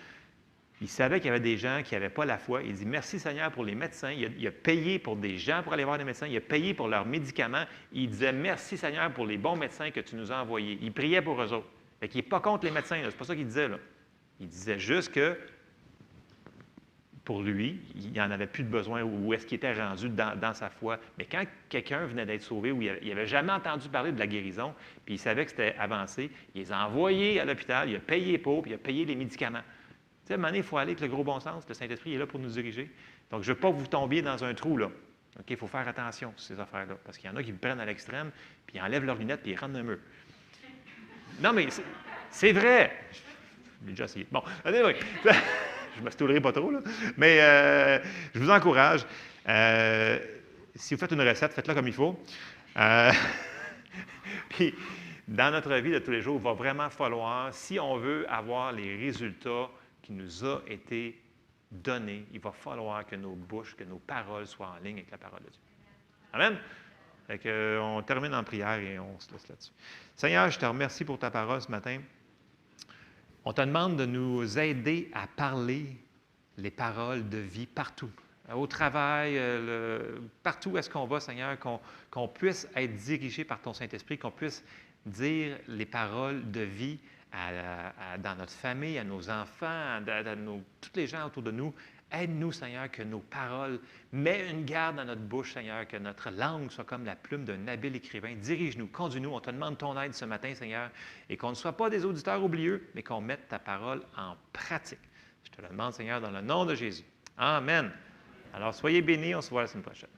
il savait qu'il y avait des gens qui n'avaient pas la foi. Il dit, merci Seigneur pour les médecins. Il a payé pour des gens pour aller voir des médecins. Il a payé pour leurs médicaments. Il disait, merci Seigneur pour les bons médecins que tu nous as envoyés. Il priait pour eux autres. Fait qu'il n'est pas contre les médecins. Ce n'est pas ça qu'il disait. Là. Il disait juste que pour lui, il n'en avait plus de besoin ou est-ce qu'il était rendu dans sa foi. Mais quand quelqu'un venait d'être sauvé ou il n'avait jamais entendu parler de la guérison, puis il savait que c'était avancé, il les a envoyés à l'hôpital, il a payé pour, puis il a payé les médicaments. Tu sais, à un moment donné, il faut aller avec le gros bon sens. Le Saint-Esprit est là pour nous diriger. Donc, je ne veux pas que vous tombiez dans un trou, là. OK, il faut faire attention à ces affaires-là. Parce qu'il y en a qui vous prennent à l'extrême, puis ils enlèvent leurs lunettes, puis ils rentrent dans le mur. Non, mais c'est vrai. Je l'ai déjà essayé. Bon, anyway. Je ne me stoulerai pas trop, là. Mais je vous encourage. Si vous faites une recette, faites-la comme il faut. Puis, dans notre vie de tous les jours, il va vraiment falloir, si on veut avoir les résultats qui nous ont été donnés, il va falloir que nos bouches, que nos paroles soient en ligne avec la parole de Dieu. Amen? Fait que, on termine en prière et on se laisse là-dessus. Seigneur, je te remercie pour ta parole ce matin. On te demande de nous aider à parler les paroles de vie partout. Au travail, partout où est-ce qu'on va, Seigneur, qu'on puisse être dirigé par ton Saint-Esprit, qu'on puisse dire les paroles de vie dans notre famille, à nos enfants, à tous les gens autour de nous. Aide-nous, Seigneur, que nos paroles mettent une garde dans notre bouche, Seigneur, que notre langue soit comme la plume d'un habile écrivain. Dirige-nous, conduis-nous. On te demande ton aide ce matin, Seigneur, et qu'on ne soit pas des auditeurs oublieux, mais qu'on mette ta parole en pratique. Je te le demande, Seigneur, dans le nom de Jésus. Amen. Alors, soyez bénis. On se voit la semaine prochaine.